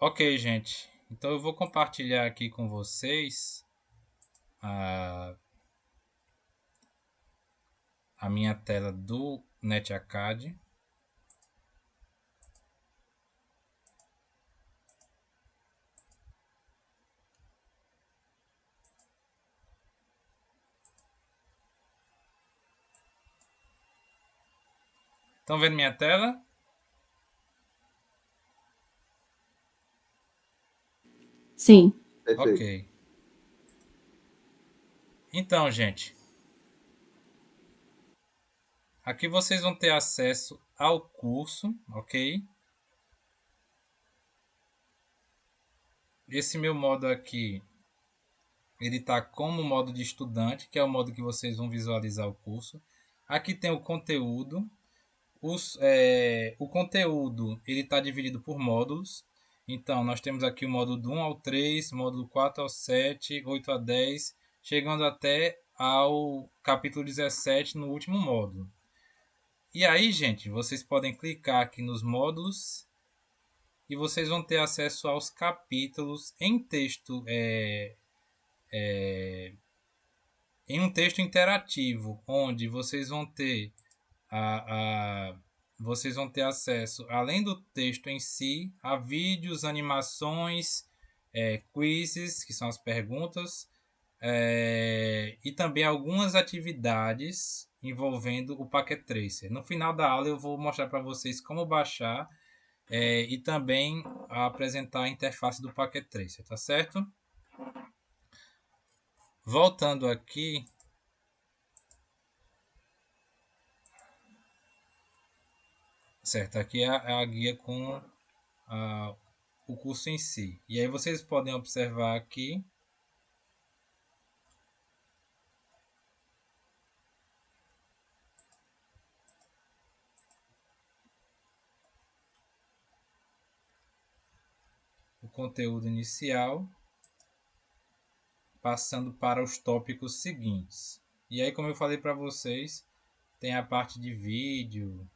Ok, gente. Então eu vou compartilhar aqui com vocês a, a minha tela do NetAcad. Estão vendo minha tela? Sim. Ok. Perfeito. Então, gente, aqui vocês vão ter acesso ao curso, ok? Esse meu modo aqui, ele está como modo de estudante, que é o modo que vocês vão visualizar o curso. Aqui tem o conteúdo. O conteúdo ele está dividido por módulos. Então, nós temos aqui o módulo do 1 ao 3, módulo 4 ao 7, 8 a 10, chegando até ao capítulo 17 no último módulo. E aí, gente, vocês podem clicar aqui nos módulos e vocês vão ter acesso aos capítulos em texto, em um texto interativo, onde a, a, vocês vão ter acesso, além do texto em si, a vídeos, animações, quizzes, que são as perguntas, e também algumas atividades envolvendo o Packet Tracer. No final da aula eu vou mostrar para vocês como baixar e também apresentar a interface do Packet Tracer, tá certo? Voltando aqui, certo? Aqui é a guia com a, o curso em si. E aí vocês podem observar aqui o conteúdo inicial, passando para os tópicos seguintes. E aí, como eu falei para vocês, tem a parte de vídeo,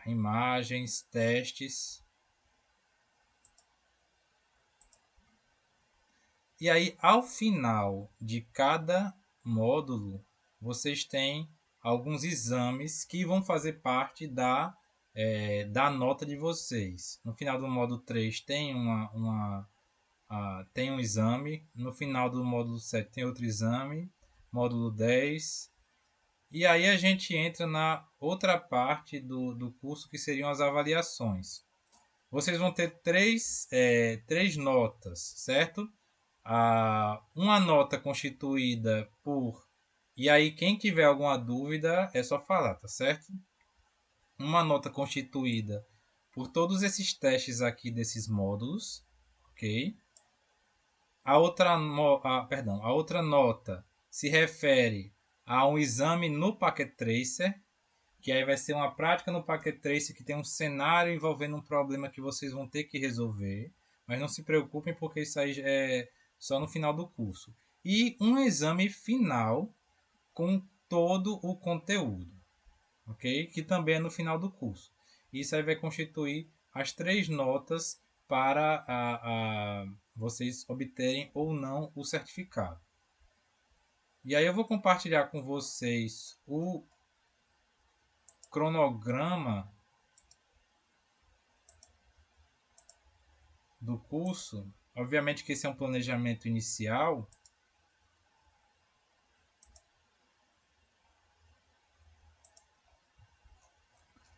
imagens, testes. E aí, ao final de cada módulo, vocês têm alguns exames que vão fazer parte da nota de vocês. No final do módulo 3 tem tem um exame, no final do módulo 7 tem outro exame, módulo 10. E aí a gente entra na outra parte do curso, que seriam as avaliações. Vocês vão ter três notas, certo? Uma nota constituída por... E aí quem tiver alguma dúvida é só falar, tá certo? Uma nota constituída por todos esses testes aqui desses módulos, ok? A outra nota se refere a um exame no Packet Tracer, que aí vai ser uma prática no Packet Tracer que tem um cenário envolvendo um problema que vocês vão ter que resolver. Mas não se preocupem, porque isso aí é só no final do curso. E um exame final com todo o conteúdo, ok? Que também é no final do curso. Isso aí vai constituir as três notas para vocês obterem ou não o certificado. E aí eu vou compartilhar com vocês o cronograma do curso. Obviamente que esse é um planejamento inicial.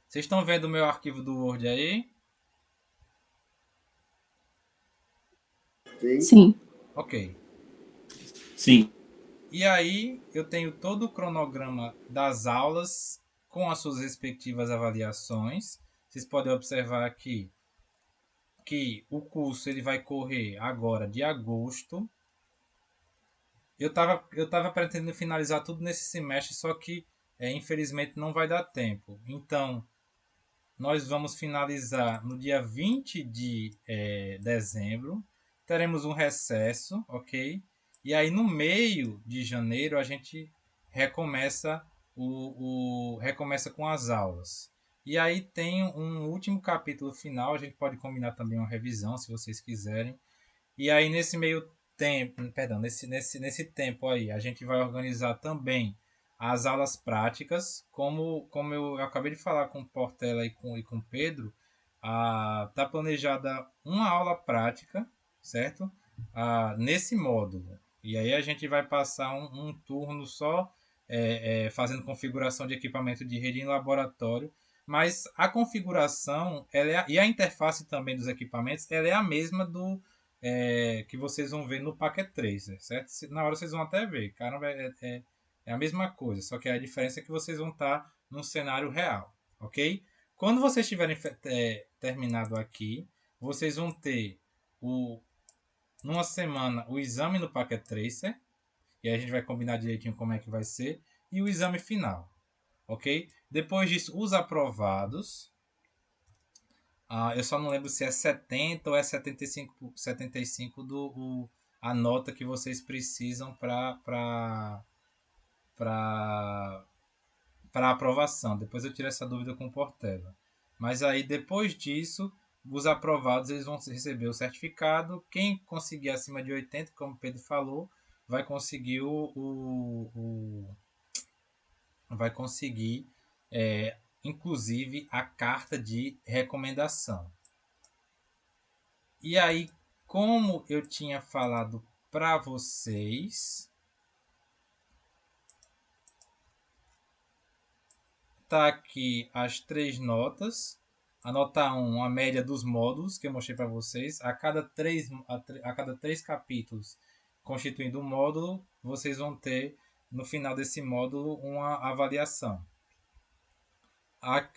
Vocês estão vendo o meu arquivo do Word aí? Sim. Sim. Ok. Sim. E aí eu tenho todo o cronograma das aulas com as suas respectivas avaliações. Vocês podem observar aqui que o curso ele vai correr agora de agosto. Eu tava pretendendo finalizar tudo nesse semestre, só que infelizmente não vai dar tempo. Então, nós vamos finalizar no dia 20 de dezembro. Teremos um recesso, ok? E aí, no meio de janeiro, a gente recomeça recomeça com as aulas. E aí tem um último capítulo final, a gente pode combinar também uma revisão, se vocês quiserem. E aí nesse meio tempo, perdão, nesse tempo aí, a gente vai organizar também as aulas práticas, como eu acabei de falar com o Portela e com o Pedro, tá planejada uma aula prática, certo? Nesse módulo. E aí a gente vai passar um turno só fazendo configuração de equipamento de rede em laboratório, mas a configuração e a interface também dos equipamentos ela é a mesma que vocês vão ver no Packet Tracer, certo? Na hora vocês vão até ver, caramba, é a mesma coisa, só que a diferença é que vocês vão estar num cenário real, ok? Quando vocês tiverem terminado aqui, vocês vão ter numa semana o exame no Packet Tracer, e aí a gente vai combinar direitinho como é que vai ser, e o exame final, ok? Depois disso, os aprovados. Eu só não lembro se é 70 ou é 75 a nota que vocês precisam para aprovação. Depois eu tiro essa dúvida com o Portela. Mas aí, depois disso, os aprovados eles vão receber o certificado. Quem conseguir acima de 80, como o Pedro falou, vai conseguir vai conseguir inclusive a carta de recomendação. E aí, como eu tinha falado para vocês, tá aqui as 3 notas. A nota 1, a média dos módulos que eu mostrei para vocês. A cada 3 capítulos constituindo um módulo, vocês vão ter no final desse módulo uma avaliação.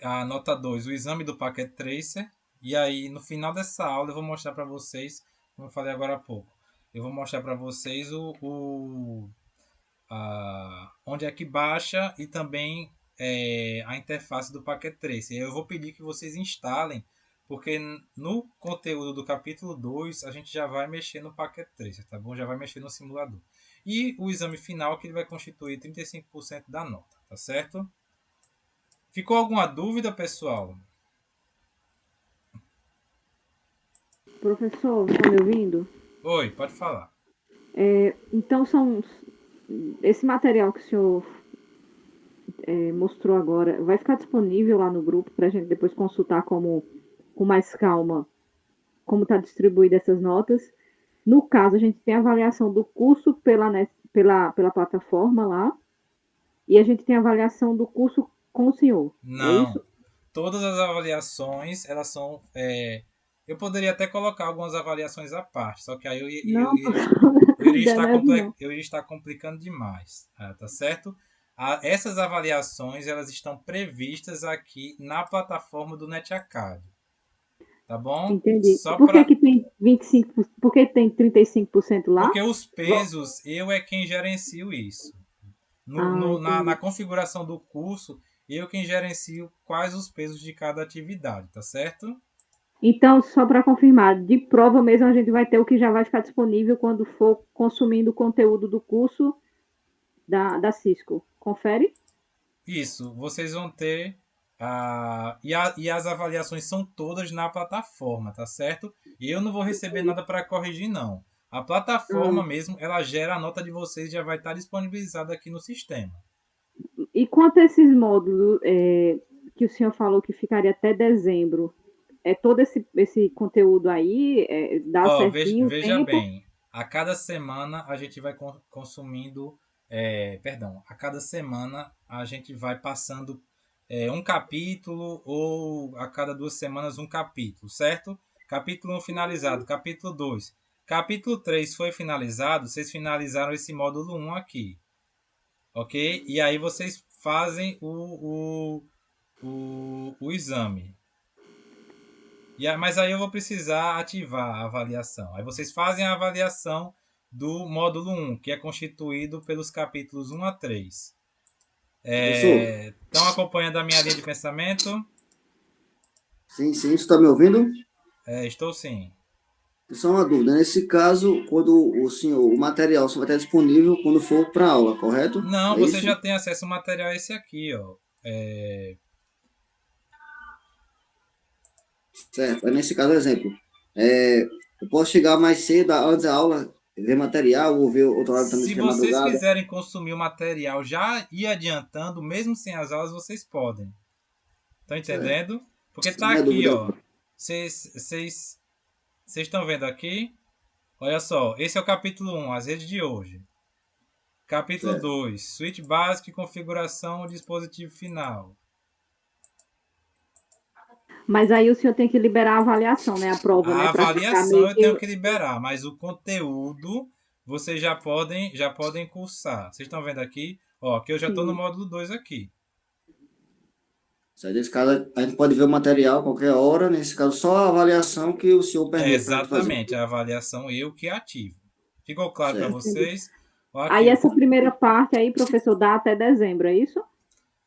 A nota 2, o exame do Packet Tracer. E aí, no final dessa aula, eu vou mostrar para vocês, como eu falei agora há pouco, eu vou mostrar para vocês onde é que baixa e também a interface do Packet Tracer. Eu vou pedir que vocês instalem, porque no conteúdo do capítulo 2 a gente já vai mexer no Packet Tracer, tá bom? Já vai mexer no simulador. E o exame final que ele vai constituir 35% da nota, tá certo? Ficou alguma dúvida, pessoal? Professor, está me ouvindo? Oi, pode falar. Então, esse material que o senhor mostrou agora vai ficar disponível lá no grupo para a gente depois consultar com mais calma como está distribuída essas notas. No caso, a gente tem a avaliação do curso pela plataforma lá e a gente tem a avaliação do curso com o senhor. É Não. isso? Todas as avaliações, elas são. Eu poderia até colocar algumas avaliações à parte, só que aí Não, professor, não. eu iria estar complicando demais, tá certo? Essas avaliações, elas estão previstas aqui na plataforma do NetAcad, tá bom? Entendi. Só Por que para que tem 25%, por que tem 35% lá? Porque os pesos, eu é quem gerencio isso. Na Entendi. configuração do curso, eu quem gerencio quais os pesos de cada atividade, tá certo? Então, só para confirmar, de prova mesmo a gente vai ter o que já vai ficar disponível quando for consumindo o conteúdo do curso da Cisco. Confere? Isso, vocês vão ter. E as avaliações são todas na plataforma, tá certo? E eu não vou receber nada para corrigir, não. A plataforma Ah, mesmo, ela gera a nota de vocês e já vai estar disponibilizada aqui no sistema. e quanto a esses módulos que o senhor falou que ficaria até dezembro, todo esse conteúdo aí dá Ó, certinho o veja tempo? bem, a cada semana a gente vai consumindo, perdão, a cada semana a gente vai passando um capítulo ou a cada 2 semanas um capítulo, certo? Capítulo 1 finalizado, capítulo 2. Capítulo 3 foi finalizado, vocês finalizaram esse módulo 1 aqui, ok? E aí vocês fazem o exame. Mas aí eu vou precisar ativar a avaliação. Aí vocês fazem a avaliação do módulo 1, que é constituído pelos capítulos 1 a 3. Professor, Estão acompanhando a minha linha de pensamento? sim, sim, você está me ouvindo? Estou sim. Só uma dúvida. Nesse caso, quando o material só vai estar disponível quando for para aula, correto? Não, É você isso? já tem acesso ao material esse aqui, ó. certo? Aí, nesse caso, exemplo, eu posso chegar mais cedo, antes da aula, ver material, ou ver outro lado também Se se é vocês madrugada. quiserem consumir o material já ir adiantando, mesmo sem as aulas, vocês podem. Estão Certo. entendendo? Porque tá Minha aqui, dúvida. ó. Vocês estão vendo aqui? Olha só, esse é o capítulo 1, as redes de hoje. Capítulo Certo. 2, switch básico e configuração do dispositivo final. Mas aí o senhor tem que liberar a avaliação, né? A prova, né? A Para ficar avaliação meio eu tenho que. que liberar, mas o conteúdo vocês já podem cursar. Vocês estão vendo aqui? Ó, aqui eu já estou no Sim. módulo 2 aqui. Certo? Nesse caso, a gente pode ver o material a qualquer hora, nesse caso, só a avaliação que o senhor É permite para a gente fazer. exatamente a avaliação eu que ativo. Ficou claro para Certo. Entendi. vocês? Ó, aqui, Aí essa primeira parte aí, professor, dá até dezembro, é isso?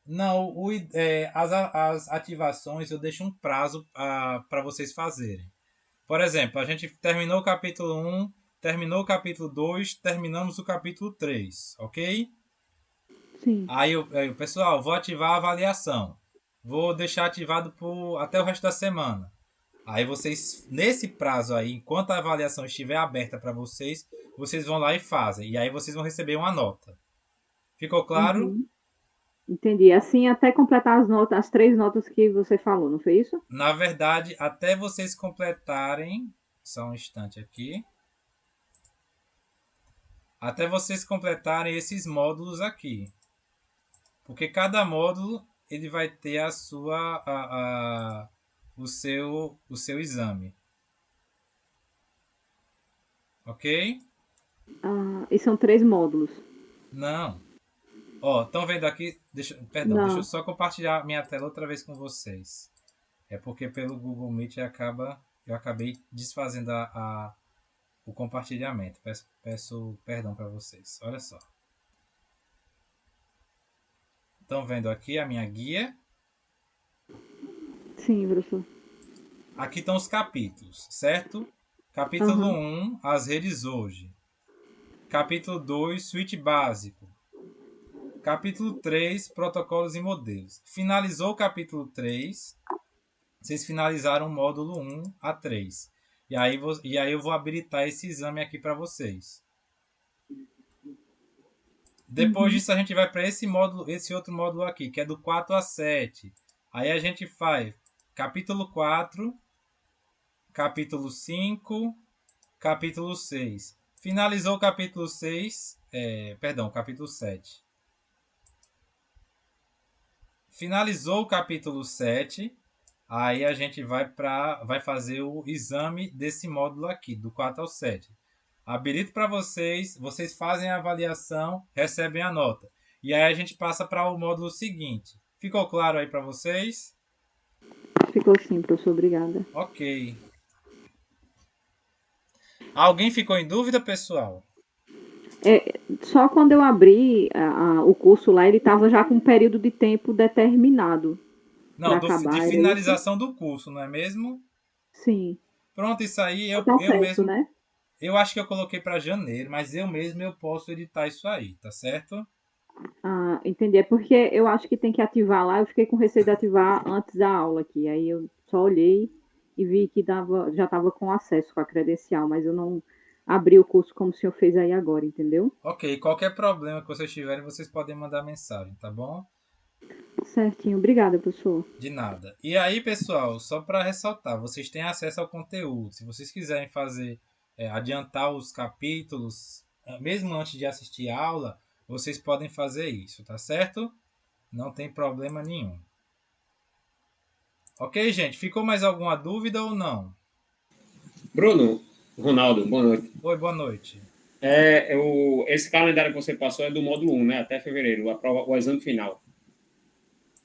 não, as ativações eu deixo um prazo para vocês fazerem. Por exemplo, a gente terminou o capítulo 1, terminou o capítulo 2, terminamos o capítulo 3, ok? Sim. Pessoal, vou ativar a avaliação. Vou deixar ativado até o resto da semana. Aí vocês, nesse prazo aí, enquanto a avaliação estiver aberta para vocês, vocês vão lá e fazem. E aí vocês vão receber uma nota. Ficou claro? Uhum. Entendi. Assim até completar as notas, as 3 notas que você falou, não foi isso? Na verdade, até vocês completarem. Só um instante aqui. Até vocês completarem esses módulos aqui. Porque cada módulo ele vai ter o seu exame. Ok? Ah, e são 3 módulos. Não. Ó, estão vendo aqui? Deixa eu Não. só compartilhar minha tela outra vez com vocês. É porque pelo Google Meet eu acabei desfazendo o compartilhamento. Peço perdão para vocês. Olha só. Estão vendo aqui a minha guia? Sim, professor. Aqui estão os capítulos, certo? Capítulo Aham. 1, as redes hoje. Capítulo 2, switch básico. Capítulo 3, protocolos e modelos. Finalizou o capítulo 3, vocês finalizaram o módulo 1 a 3. E aí eu vou habilitar esse exame aqui para vocês. Depois Uhum. disso a gente vai para esse outro módulo aqui, que é do 4 a 7. Aí a gente faz capítulo 4, capítulo 5, capítulo 6. Finalizou o capítulo 6, capítulo 7. Finalizou o capítulo 7, aí a gente vai fazer o exame desse módulo aqui, do 4 ao 7. Habilito para vocês fazem a avaliação, recebem a nota. E aí a gente passa para o módulo seguinte. Ficou claro aí para vocês? Ficou sim, professor. Obrigada. Ok. Alguém ficou em dúvida, pessoal? Só quando eu abri o curso lá, ele estava já com um período de tempo determinado para Não, de acabar, era isso? finalização do curso, não é mesmo? Sim. Pronto, isso aí O eu processo, mesmo. né? Eu acho que eu coloquei para janeiro, mas eu mesmo eu posso editar isso aí, tá certo? Ah, entendi. É porque eu acho que tem que ativar lá. Eu fiquei com receio de ativar antes da aula aqui. Aí eu só olhei e vi que já estava com acesso com a credencial, mas eu não abri o curso como o senhor fez aí agora, entendeu? Ok, qualquer problema que vocês tiverem, vocês podem mandar mensagem, tá bom? Certinho. Obrigada, professor. De nada. E aí, pessoal, só para ressaltar, vocês têm acesso ao conteúdo. Se vocês quiserem adiantar os capítulos, mesmo antes de assistir a aula, vocês podem fazer isso, tá certo? Não tem problema nenhum. Ok, gente? Ficou mais alguma dúvida ou não? Bruno, Ronaldo, boa noite. Oi, boa noite. Esse calendário que você passou é do módulo 1, né? Até fevereiro, o exame final.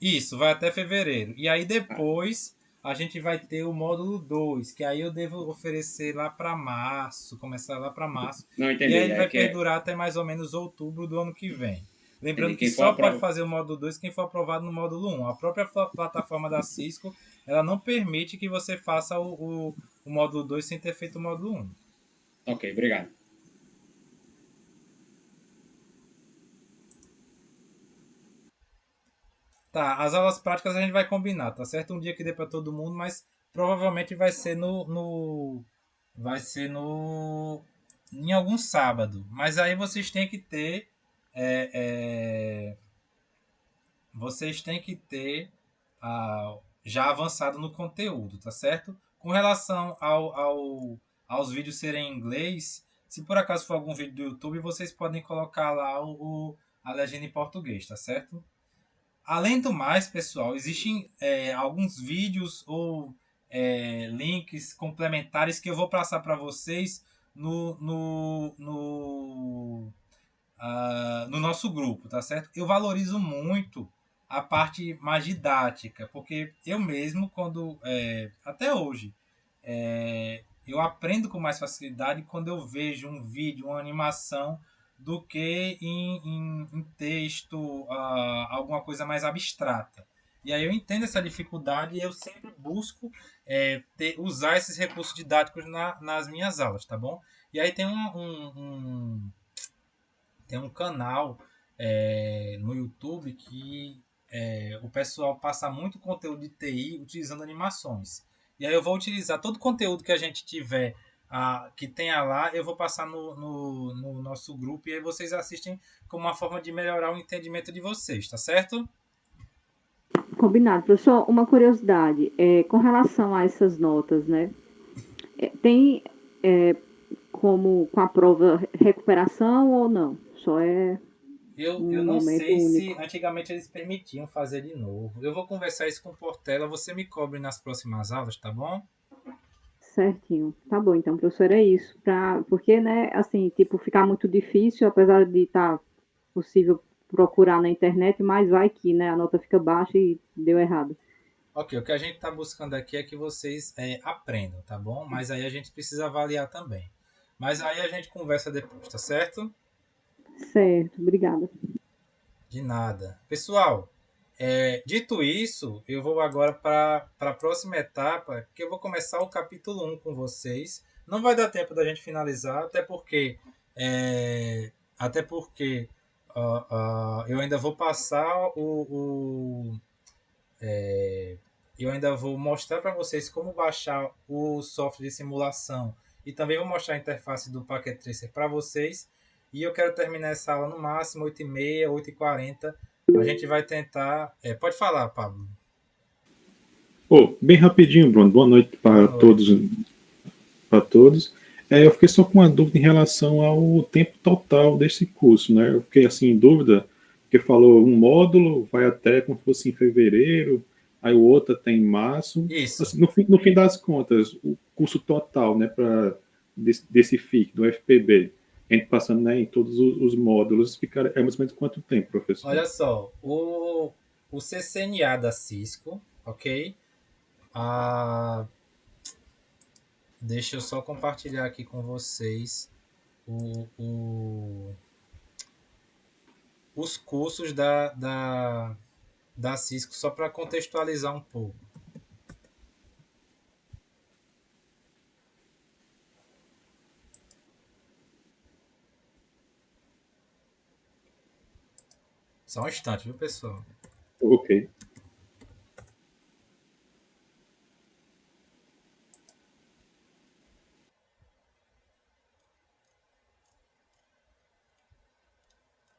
Isso, vai até fevereiro. E aí Ah, depois a gente vai ter o módulo 2, que aí eu devo oferecer lá para março, começar lá para março. não E aí entendi. ele vai perdurar até mais ou menos outubro do ano que vem. Entendi. Lembrando que Quem for só pode aprovado. fazer o módulo 2 quem for aprovado no módulo 1. A própria plataforma da Cisco, ela não permite que você faça o módulo 2 sem ter feito o módulo 1. Ok, obrigado. Tá, as aulas práticas a gente vai combinar, tá certo? Um dia que dê para todo mundo, mas provavelmente vai ser em algum sábado. Mas aí vocês têm que ter é, é, vocês têm que ter já avançado no conteúdo, tá certo? Com relação aos vídeos serem em inglês, se por acaso for algum vídeo do YouTube, vocês podem colocar lá a legenda em português, tá certo? Além do mais, pessoal, existem alguns vídeos ou links complementares que eu vou passar para vocês no nosso grupo, tá certo? Eu valorizo muito a parte mais didática, porque eu mesmo, até hoje, eu aprendo com mais facilidade quando eu vejo um vídeo, uma animação, do que em texto, alguma coisa mais abstrata. E aí eu entendo essa dificuldade e eu sempre busco usar esses recursos didáticos nas minhas aulas, tá bom? E aí tem um canal no YouTube que o pessoal passa muito conteúdo de TI utilizando animações. E aí eu vou utilizar todo o conteúdo que a gente tiver, que tenha lá, eu vou passar no nosso grupo e aí vocês assistem como uma forma de melhorar o entendimento de vocês, tá certo? Combinado. Professor, uma curiosidade, com relação a essas notas, né? Tem como com a prova recuperação ou não? Só é Eu um não momento sei se único. antigamente eles permitiam fazer de novo. Eu vou conversar isso com o Portela, você me cobre nas próximas aulas, tá bom? Certinho. Tá bom, então, professor, é isso. Porque, né, assim, tipo, ficar muito difícil, apesar de estar possível procurar na internet, mas vai que, né, a nota fica baixa e deu errado. Ok, o que a gente está buscando aqui é que vocês aprendam, tá bom? Mas aí a gente precisa avaliar também. Mas aí a gente conversa depois, tá certo? Certo, obrigada. De nada. Pessoal, dito isso, eu vou agora para a próxima etapa, que eu vou começar o capítulo 1 com vocês. Não vai dar tempo da gente finalizar, até porque eu ainda vou passar eu ainda vou mostrar para vocês como baixar o software de simulação e também vou mostrar a interface do Packet Tracer para vocês. E eu quero terminar essa aula no máximo 8h30, 8h40. A gente vai tentar. Pode falar, Pablo. Bem rapidinho, Bruno. Boa noite Boa para noite. todos. Para todos. Eu fiquei só com uma dúvida em relação ao tempo total desse curso, né? Eu fiquei assim em dúvida, porque falou um módulo vai até como se fosse em fevereiro, aí o outro até em março. Isso. Assim, no fim das contas, o curso total, né, desse FIC, do FPB, a gente passando, né, em todos os módulos, é mais ou menos quanto tempo, professor? Olha só, o CCNA da Cisco, ok? Deixa eu só compartilhar aqui com vocês os cursos da Cisco, só para contextualizar um pouco. Só um instante, viu, pessoal? Ok.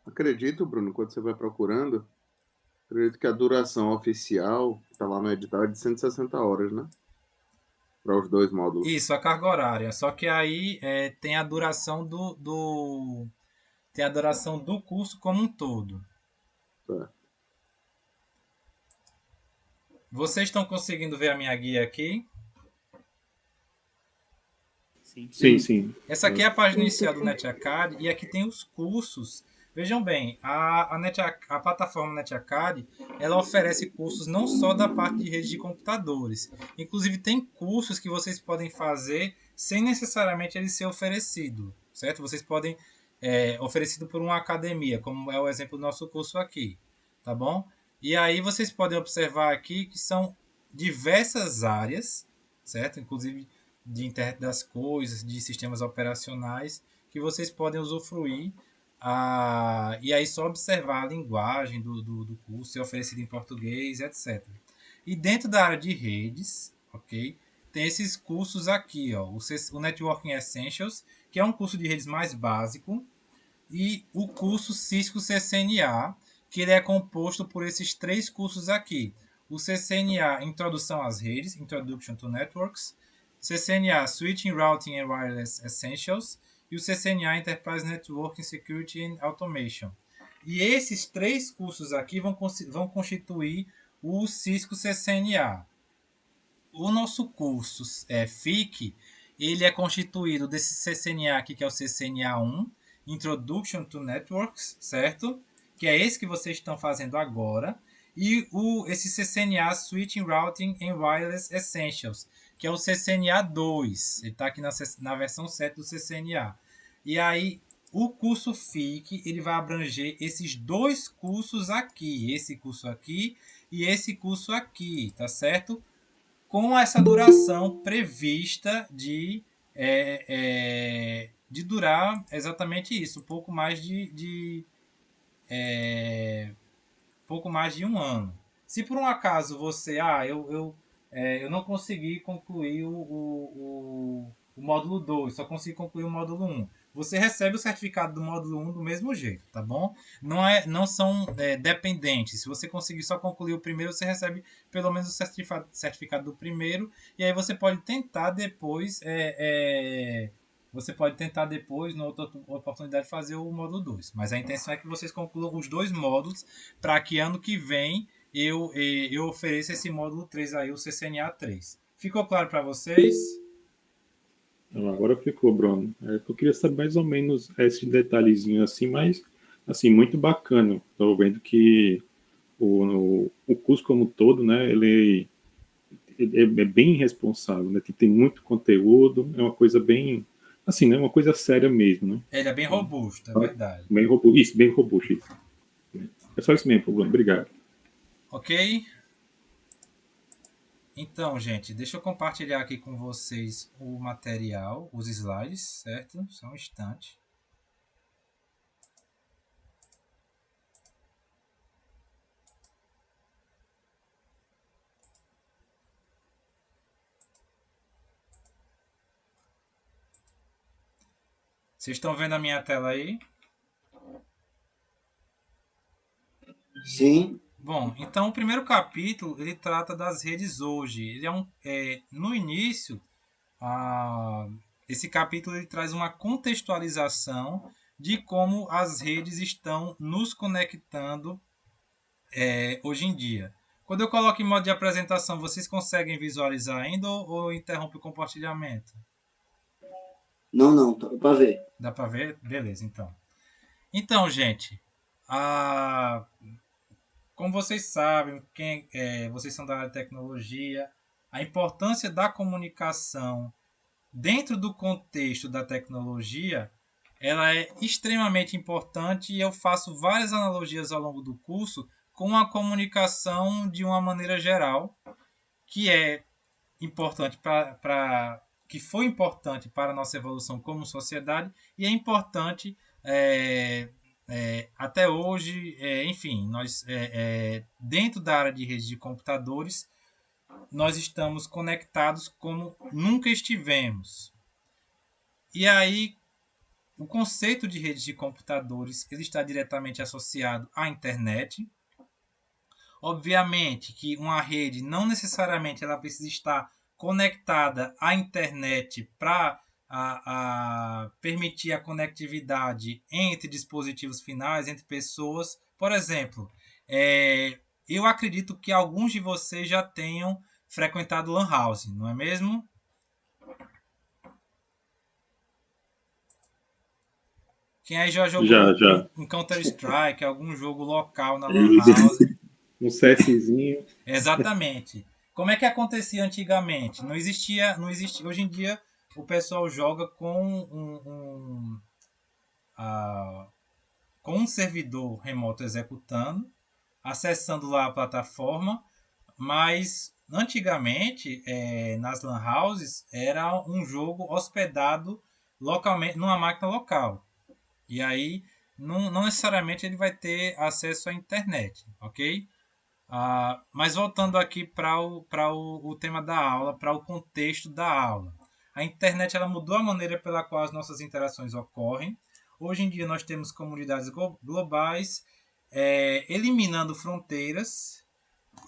Acredito, Bruno, quando você vai procurando, acredito que a duração oficial, que está lá no edital, é de 160 horas, né? Para os dois módulos. Isso, a carga horária. Só que aí tem a duração tem a duração do curso como um todo. Certo. Vocês estão conseguindo ver a minha guia aqui? Sim, sim. Essa aqui é a página inicial do NetAcad e aqui tem os cursos. Vejam bem, a plataforma NetAcad, ela oferece cursos não só da parte de rede de computadores. Inclusive tem cursos que vocês podem fazer sem necessariamente ele ser oferecido, certo? Vocês podem oferecido por uma academia, como é o exemplo do nosso curso aqui, tá bom? E aí vocês podem observar aqui que são diversas áreas, certo? Inclusive de internet das coisas, de sistemas operacionais, que vocês podem usufruir. E aí só observar a linguagem do curso, ser oferecido em português, etc. E dentro da área de redes, ok? tem esses cursos aqui, ó, o Networking Essentials, que é um curso de redes mais básico, e o curso Cisco CCNA, que ele é composto por esses 3 cursos aqui. O CCNA Introdução às Redes, Introduction to Networks, CCNA Switching, Routing and Wireless Essentials e o CCNA Enterprise Networking Security and Automation. E esses 3 cursos aqui vão constituir o Cisco CCNA. O nosso curso FIC, ele é constituído desse CCNA aqui, que é o CCNA 1, Introduction to Networks, certo? Que é esse que vocês estão fazendo agora. E esse CCNA Switching, Routing and Wireless Essentials, que é o CCNA 2. Ele está aqui na versão 7 do CCNA. E aí, o curso FIC, ele vai abranger esses 2 cursos aqui. Esse curso aqui e esse curso aqui, tá certo? Com essa duração prevista de durar exatamente isso, pouco mais de um ano. Se por um acaso você, eu não consegui concluir o módulo 2, só consegui concluir o módulo 1. Você recebe o certificado do módulo 1 do mesmo jeito, tá bom? Não são dependentes. Se você conseguir só concluir o primeiro, você recebe pelo menos o certificado do primeiro. E aí você pode tentar depois, na outra oportunidade, fazer o módulo 2. Mas a intenção é que vocês concluam os 2 módulos para que ano que vem eu ofereça esse módulo 3 aí, o CCNA 3. Ficou claro para vocês? Agora ficou, Bruno. Eu queria saber mais ou menos esse detalhezinho assim, mas assim, muito bacana. Estou vendo que o curso como todo, né, ele é bem responsável, né? Tem muito conteúdo, é uma coisa bem, assim, né, uma coisa séria mesmo, né? Ele é bem robusto, é verdade. Bem robusto, isso, bem robusto. Isso. É só isso mesmo, Bruno. Obrigado. Ok? Então, gente, deixa eu compartilhar aqui com vocês o material, os slides, certo? Só um instante. Vocês estão vendo a minha tela aí? Sim. Bom, então o primeiro capítulo ele trata das redes hoje. Ele no início, esse capítulo ele traz uma contextualização de como as redes estão nos conectando hoje em dia. Quando eu coloco em modo de apresentação, vocês conseguem visualizar ainda ou interrompe o compartilhamento? Não, dá para ver. Dá para ver? Beleza, então. Então, gente, como vocês sabem, vocês são da área de tecnologia, a importância da comunicação dentro do contexto da tecnologia, ela é extremamente importante e eu faço várias analogias ao longo do curso com a comunicação de uma maneira geral, que é importante que foi importante para a nossa evolução como sociedade e é importante até hoje, enfim, nós dentro da área de redes de computadores, nós estamos conectados como nunca estivemos. E aí, o conceito de redes de computadores ele está diretamente associado à internet. Obviamente que uma rede não necessariamente ela precisa estar conectada à internet para permitir a conectividade entre dispositivos finais, entre pessoas. Por exemplo, eu acredito que alguns de vocês já tenham frequentado Lan House, não é mesmo? Quem aí já jogou um Counter-Strike, algum jogo local na Lan House? Um CSzinho. Exatamente. Como é que acontecia antigamente? Não existia. Hoje em dia o pessoal joga com um servidor remoto executando, acessando lá a plataforma, mas antigamente nas Lan Houses era um jogo hospedado localmente numa máquina local. E aí não necessariamente ele vai ter acesso à internet, ok? Mas voltando aqui para o tema da aula, para o contexto da aula. A internet ela mudou a maneira pela qual as nossas interações ocorrem. Hoje em dia nós temos comunidades globais, eliminando fronteiras.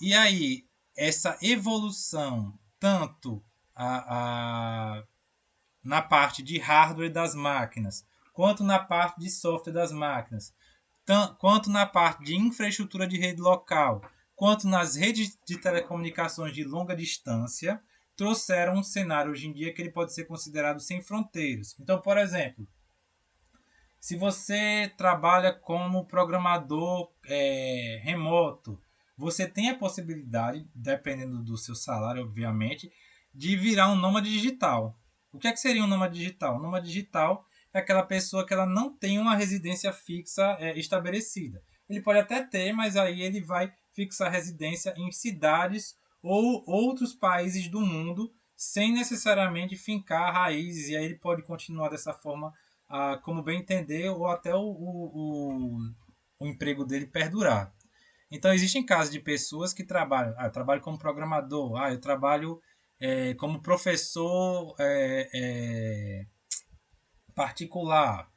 E aí, essa evolução, tanto na parte de hardware das máquinas, quanto na parte de software das máquinas, quanto na parte de infraestrutura de rede local, quanto nas redes de telecomunicações de longa distância, trouxeram um cenário hoje em dia que ele pode ser considerado sem fronteiras. Então, por exemplo, se você trabalha como programador remoto, você tem a possibilidade, dependendo do seu salário, obviamente, de virar um nômade digital. O que seria um nômade digital? Um nômade digital é aquela pessoa que ela não tem uma residência fixa estabelecida. Ele pode até ter, mas aí ele vai fixar residência em cidades ou outros países do mundo, sem necessariamente fincar raízes, e aí ele pode continuar dessa forma, como bem entender, ou até o emprego dele perdurar. Então, existem casos de pessoas que trabalham. Eu trabalho como programador. Eu trabalho como professor particular.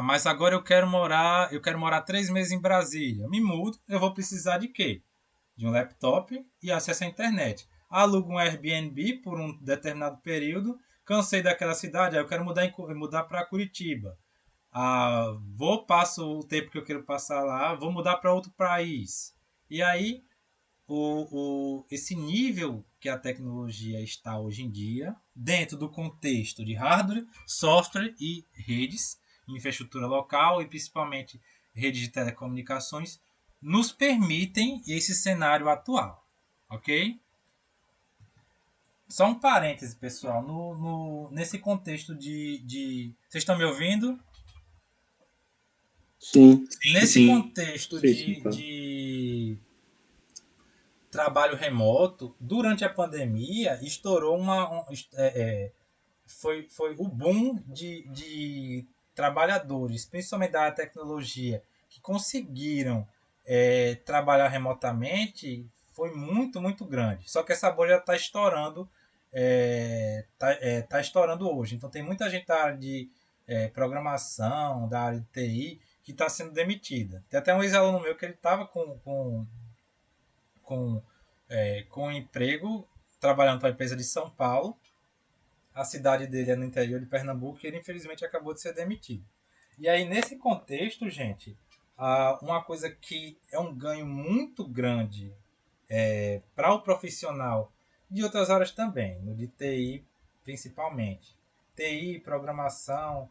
Mas agora eu quero morar 3 meses em Brasília. Me mudo, eu vou precisar de quê? De um laptop e acesso à internet. Alugo um Airbnb por um determinado período. Cansei daquela cidade, eu quero mudar para Curitiba. Passo o tempo que eu quero passar lá, vou mudar para outro país. E aí, esse nível que a tecnologia está hoje em dia, dentro do contexto de hardware, software e redes, infraestrutura local e principalmente redes de telecomunicações, nos permitem esse cenário atual, ok? Só um parêntese, pessoal, nesse contexto Vocês estão me ouvindo? Sim. Nesse contexto Sim, tá. de trabalho remoto, durante a pandemia, estourou foi o boom de trabalhadores, principalmente da tecnologia, que conseguiram trabalhar remotamente, foi muito, muito grande. Só que essa bolha está estourando, tá estourando hoje. Então tem muita gente da área de programação, da área de TI, que está sendo demitida. Tem até um ex-aluno meu que ele estava com um emprego trabalhando para a empresa de São Paulo. A cidade dele é no interior de Pernambuco e ele infelizmente acabou de ser demitido. E aí nesse contexto, gente, uma coisa que é um ganho muito grande para o profissional de outras áreas também, no de TI principalmente, TI, programação,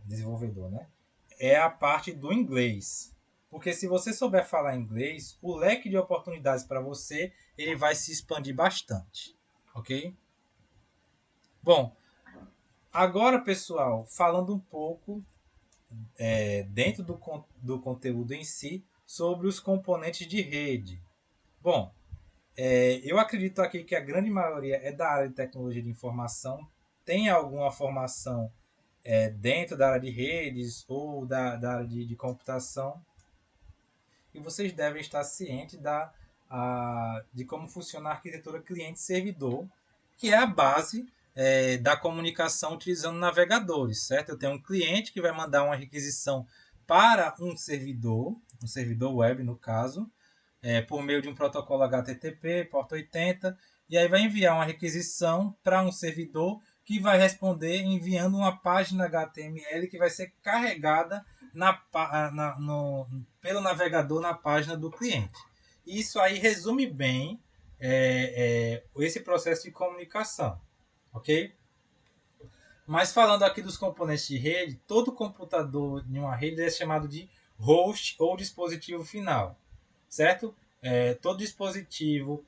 desenvolvedor, né? É a parte do inglês. Porque se você souber falar inglês, o leque de oportunidades para você ele vai se expandir bastante, ok? Bom, agora, pessoal, falando um pouco dentro do conteúdo em si sobre os componentes de rede. Bom, eu acredito aqui que a grande maioria é da área de tecnologia de informação, tem alguma formação dentro da área de redes ou da área de computação, e vocês devem estar cientes de como funciona a arquitetura cliente-servidor, que é a base da comunicação utilizando navegadores, certo? Eu tenho um cliente que vai mandar uma requisição para um servidor web no caso, por meio de um protocolo HTTP, porta 80, e aí vai enviar uma requisição para um servidor que vai responder enviando uma página HTML que vai ser carregada pelo navegador na página do cliente. Isso aí resume bem esse processo de comunicação, ok? Mas falando aqui dos componentes de rede, todo computador em uma rede é chamado de host ou dispositivo final, certo? Todo dispositivo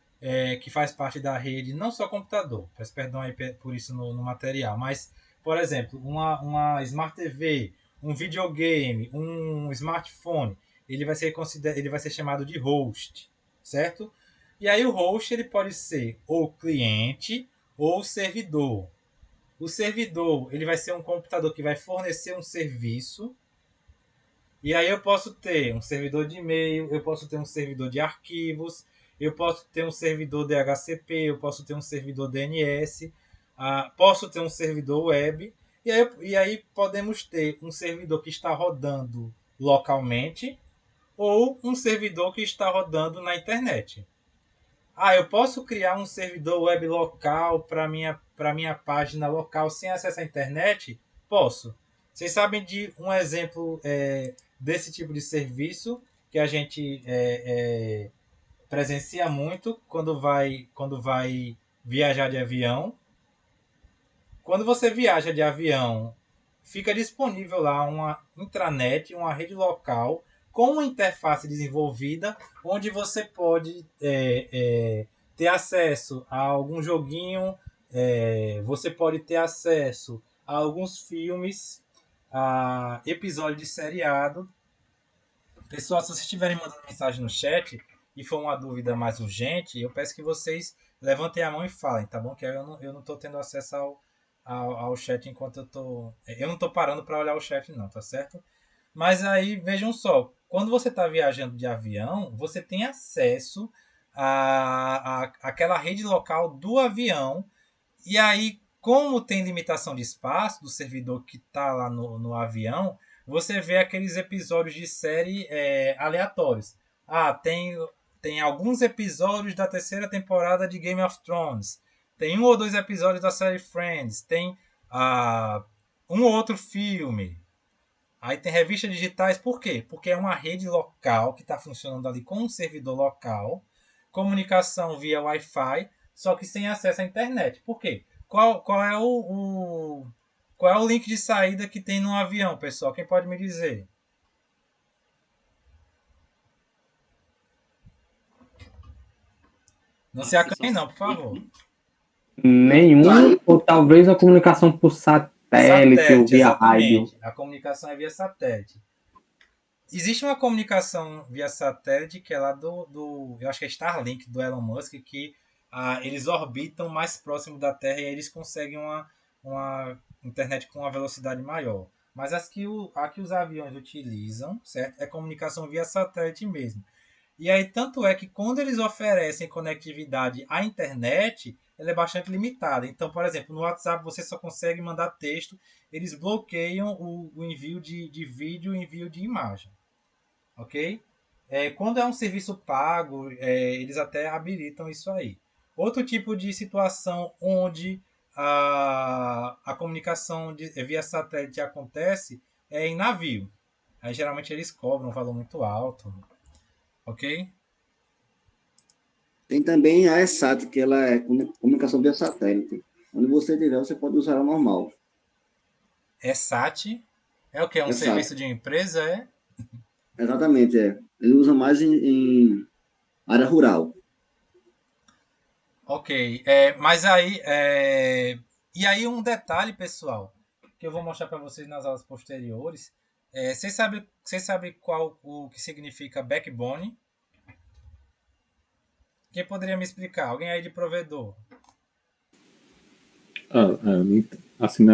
que faz parte da rede, não só computador, peço perdão aí por isso no material, mas, por exemplo, uma Smart TV, um videogame, um smartphone, ele vai ser chamado de host, certo? E aí o host ele pode ser ou cliente ou servidor. O servidor ele vai ser um computador que vai fornecer um serviço, E aí eu posso ter um servidor de e-mail, eu posso ter um servidor de arquivos, eu posso ter um servidor DHCP, eu posso ter um servidor DNS, posso ter um servidor web, e aí podemos ter um servidor que está rodando localmente ou um servidor que está rodando na internet. Eu posso criar um servidor web local para minha página local sem acesso à internet? Posso. Vocês sabem de um exemplo desse tipo de serviço que a gente presencia muito quando vai viajar de avião. Quando você viaja de avião, fica disponível lá uma intranet, uma rede local com uma interface desenvolvida, onde você pode ter acesso a algum joguinho, você pode ter acesso a alguns filmes, a episódio de seriado. Pessoal, se vocês estiverem mandando mensagem no chat e for uma dúvida mais urgente, eu peço que vocês levantem a mão e falem, tá bom? Que eu não estou tendo acesso ao chat enquanto eu tô... Eu não estou parando para olhar o chat não, tá certo? Mas aí, vejam só, quando você está viajando de avião, você tem acesso àquela rede local do avião, e aí, como tem limitação de espaço do servidor que está lá no avião, você vê aqueles episódios de série aleatórios. Tem alguns episódios da terceira temporada de Game of Thrones, tem 1 ou 2 episódios da série Friends, tem um ou outro filme. Aí tem revistas digitais, por quê? Porque é uma rede local que está funcionando ali com um servidor local, comunicação via Wi-Fi, só que sem acesso à internet. Por quê? Qual é qual é o link de saída que tem no avião, pessoal? Quem pode me dizer? Não se acanhe não, por favor. Nenhum, ou talvez a comunicação por satélite ou via rádio. A comunicação é via satélite. Existe uma comunicação via satélite que é lá eu acho que é Starlink, do Elon Musk, que eles orbitam mais próximo da Terra e aí eles conseguem uma internet com uma velocidade maior. Mas a que os aviões utilizam, certo? É comunicação via satélite mesmo. E aí, tanto é que quando eles oferecem conectividade à internet, ela é bastante limitada. Então, por exemplo, no WhatsApp você só consegue mandar texto, eles bloqueiam o envio de vídeo e o envio de imagem. Ok? Quando é um serviço pago, eles até habilitam isso aí. Outro tipo de situação onde a comunicação via satélite acontece é em navio. Aí, geralmente eles cobram um valor muito alto. Ok? Tem também a ESAT, que ela é comunicação via satélite. Onde você tiver, você pode usar ela normal. ESAT é o que? É um serviço de uma empresa, Exatamente, Ele usa mais em área rural. Ok. Mas aí... E aí um detalhe, pessoal, que eu vou mostrar para vocês nas aulas posteriores. Vocês sabem qual o que significa backbone? Quem poderia me explicar? Alguém aí de provedor? Assim,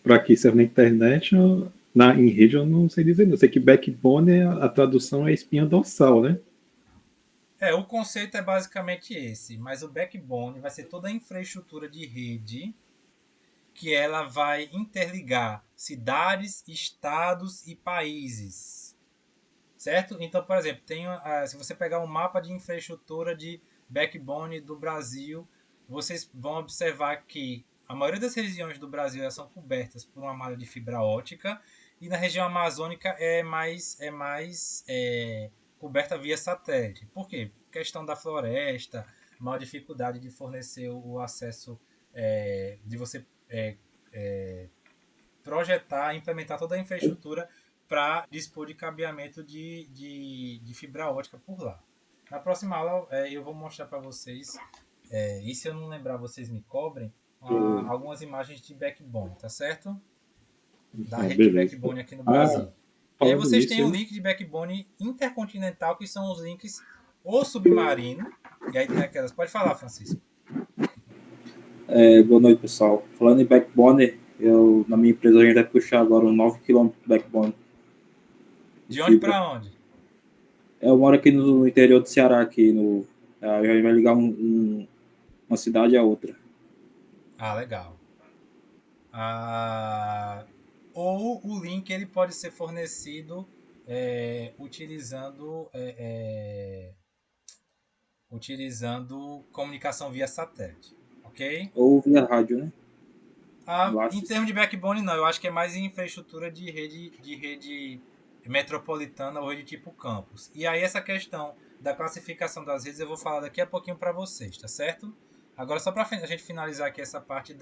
para que serve na internet, em rede eu não sei dizer. Eu sei que backbone, a tradução é espinha dorsal, né? O conceito é basicamente esse, mas o backbone vai ser toda a infraestrutura de rede que ela vai interligar cidades, estados e países. Certo? Então, por exemplo, se você pegar um mapa de infraestrutura de backbone do Brasil, vocês vão observar que a maioria das regiões do Brasil são cobertas por uma malha de fibra ótica e na região amazônica é mais coberta via satélite. Por quê? Questão da floresta, maior dificuldade de fornecer o acesso, de você projetar, implementar toda a infraestrutura para dispor de cabeamento de fibra ótica por lá. Na próxima aula eu vou mostrar para vocês, e se eu não lembrar vocês me cobrem, algumas imagens de backbone, tá certo? Da rede de backbone aqui no Brasil. E aí vocês têm o link de backbone intercontinental, que são os links ou submarino, e aí tem aquelas... Pode falar, Francisco. Boa noite, pessoal. Falando em backbone, na minha empresa a gente vai puxar agora um 9 km de backbone. De onde para onde? Eu moro aqui no interior do Ceará, aqui no. Vai ligar uma cidade a outra. Ah, legal. Ou o link ele pode ser fornecido utilizando comunicação via satélite, ok? Ou via rádio, né? Em termos de backbone, não. Eu acho que é mais em infraestrutura de rede metropolitana ou rede tipo campus. E aí essa questão da classificação das redes eu vou falar daqui a pouquinho para vocês, tá certo? Agora só para a gente finalizar aqui essa parte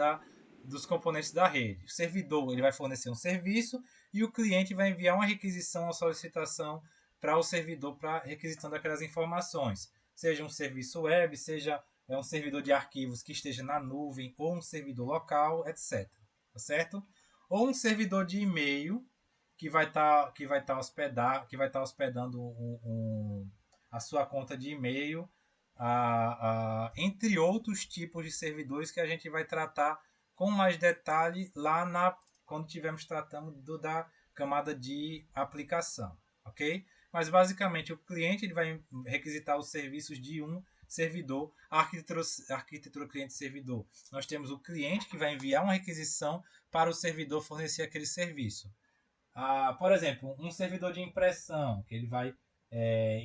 dos componentes da rede. O servidor ele vai fornecer um serviço e o cliente vai enviar uma requisição ou solicitação para o servidor para requisitando aquelas informações. Seja um serviço web, seja um servidor de arquivos que esteja na nuvem ou um servidor local, etc. Tá certo? Ou um servidor de e-mail que vai estar hospedando a sua conta de e-mail, entre outros tipos de servidores que a gente vai tratar com mais detalhe lá quando estivermos tratando da camada de aplicação, ok? Mas basicamente o cliente ele vai requisitar os serviços de um servidor, a arquitetura cliente-servidor. Nós temos o cliente que vai enviar uma requisição para o servidor fornecer aquele serviço. Por exemplo, um servidor de impressão, que ele vai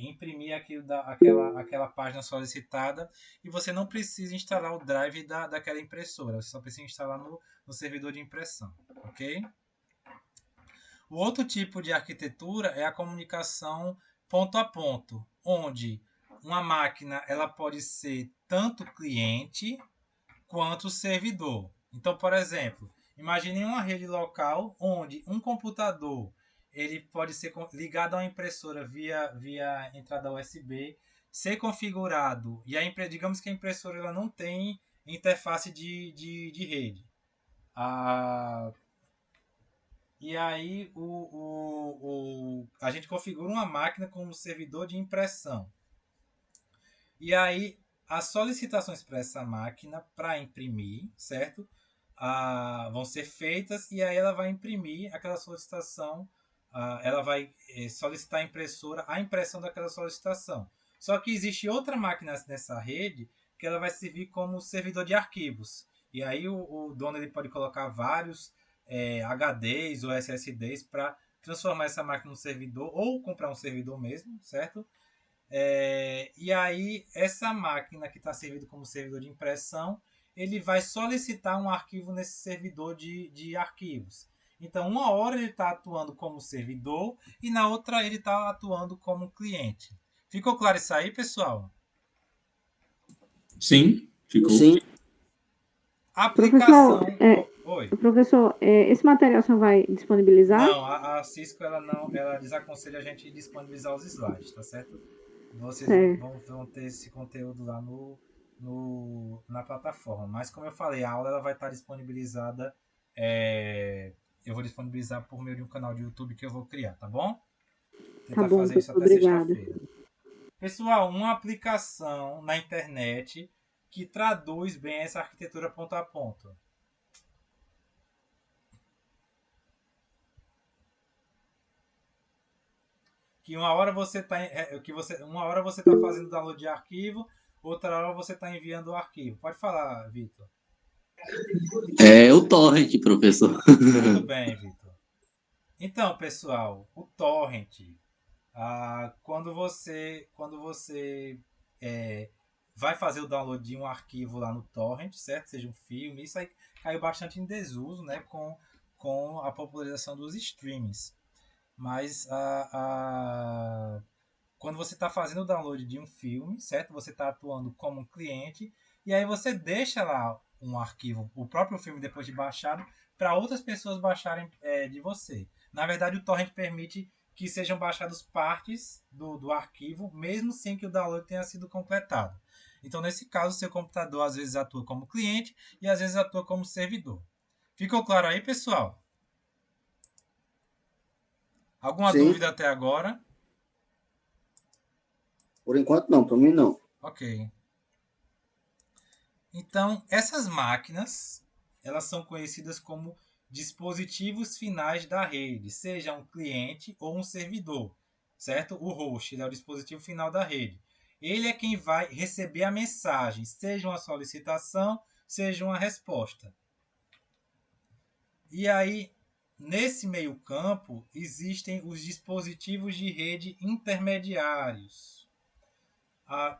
imprimir aquela página solicitada e você não precisa instalar o drive daquela impressora, você só precisa instalar no servidor de impressão, ok? O outro tipo de arquitetura é a comunicação ponto a ponto, onde uma máquina ela pode ser tanto cliente quanto servidor. Então, por exemplo, imagine uma rede local onde um computador ele pode ser ligado a uma impressora via entrada USB, ser configurado, e digamos que a impressora ela não tem interface de rede. E aí a gente configura uma máquina como servidor de impressão. E aí as solicitações para essa máquina para imprimir, certo? Vão ser feitas e aí ela vai imprimir aquela solicitação, ela vai solicitar a impressão daquela solicitação. Só que existe outra máquina nessa rede que ela vai servir como servidor de arquivos. E aí o dono ele pode colocar vários HDs ou SSDs para transformar essa máquina num servidor ou comprar um servidor mesmo, certo? E aí essa máquina que está servindo como servidor de impressão, ele vai solicitar um arquivo nesse servidor de arquivos. Então, uma hora ele está atuando como servidor e na outra ele está atuando como cliente. Ficou claro isso aí, pessoal? Sim, ficou. Sim. Aplicação. Oi. Professor, esse material você vai disponibilizar? Não, a Cisco ela desaconselha a gente disponibilizar os slides, tá certo? Vocês vão ter esse conteúdo lá na plataforma. Mas como eu falei, a aula ela vai estar disponibilizada. Eu vou disponibilizar por meio de um canal de YouTube que eu vou criar, tá bom? Tentar fazer isso até sexta-feira. Pessoal, uma aplicação na internet que traduz bem essa arquitetura ponto a ponto. Que uma hora você está fazendo download de arquivo, outra hora você está enviando o arquivo. Pode falar, Vitor. É o torrent, professor. Muito bem, Vitor. Então, pessoal, o torrent, quando você vai fazer o download de um arquivo lá no torrent, certo? Seja um filme, isso aí caiu bastante em desuso, né, com a popularização dos streamings. Mas quando você está fazendo o download de um filme, certo? Você está atuando como um cliente e aí você deixa lá um arquivo, o próprio filme depois de baixado, para outras pessoas baixarem de você. Na verdade, o torrent permite que sejam baixadas partes do arquivo, mesmo sem que o download tenha sido completado. Então, nesse caso, seu computador às vezes atua como cliente e às vezes atua como servidor. Ficou claro aí, pessoal? Alguma dúvida até agora? Por enquanto não, para mim não. Ok. Então, essas máquinas, elas são conhecidas como dispositivos finais da rede, seja um cliente ou um servidor, certo? O host, ele é o dispositivo final da rede. Ele é quem vai receber a mensagem, seja uma solicitação, seja uma resposta. E aí, nesse meio campo, existem os dispositivos de rede intermediários.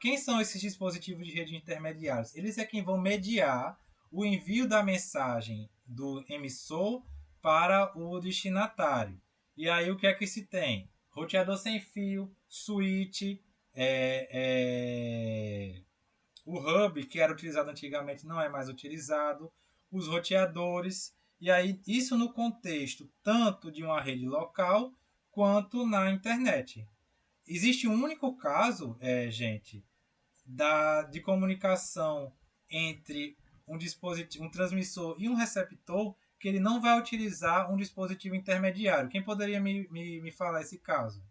Quem são esses dispositivos de rede intermediários? Eles é quem vão mediar o envio da mensagem do emissor para o destinatário. E aí o que é que se tem? Roteador sem fio, switch, o hub, que era utilizado antigamente, não é mais utilizado, os roteadores, e aí isso no contexto tanto de uma rede local quanto na internet. Existe um único caso, gente, de comunicação entre um transmissor e um receptor, que ele não vai utilizar um dispositivo intermediário. Quem poderia me falar esse caso?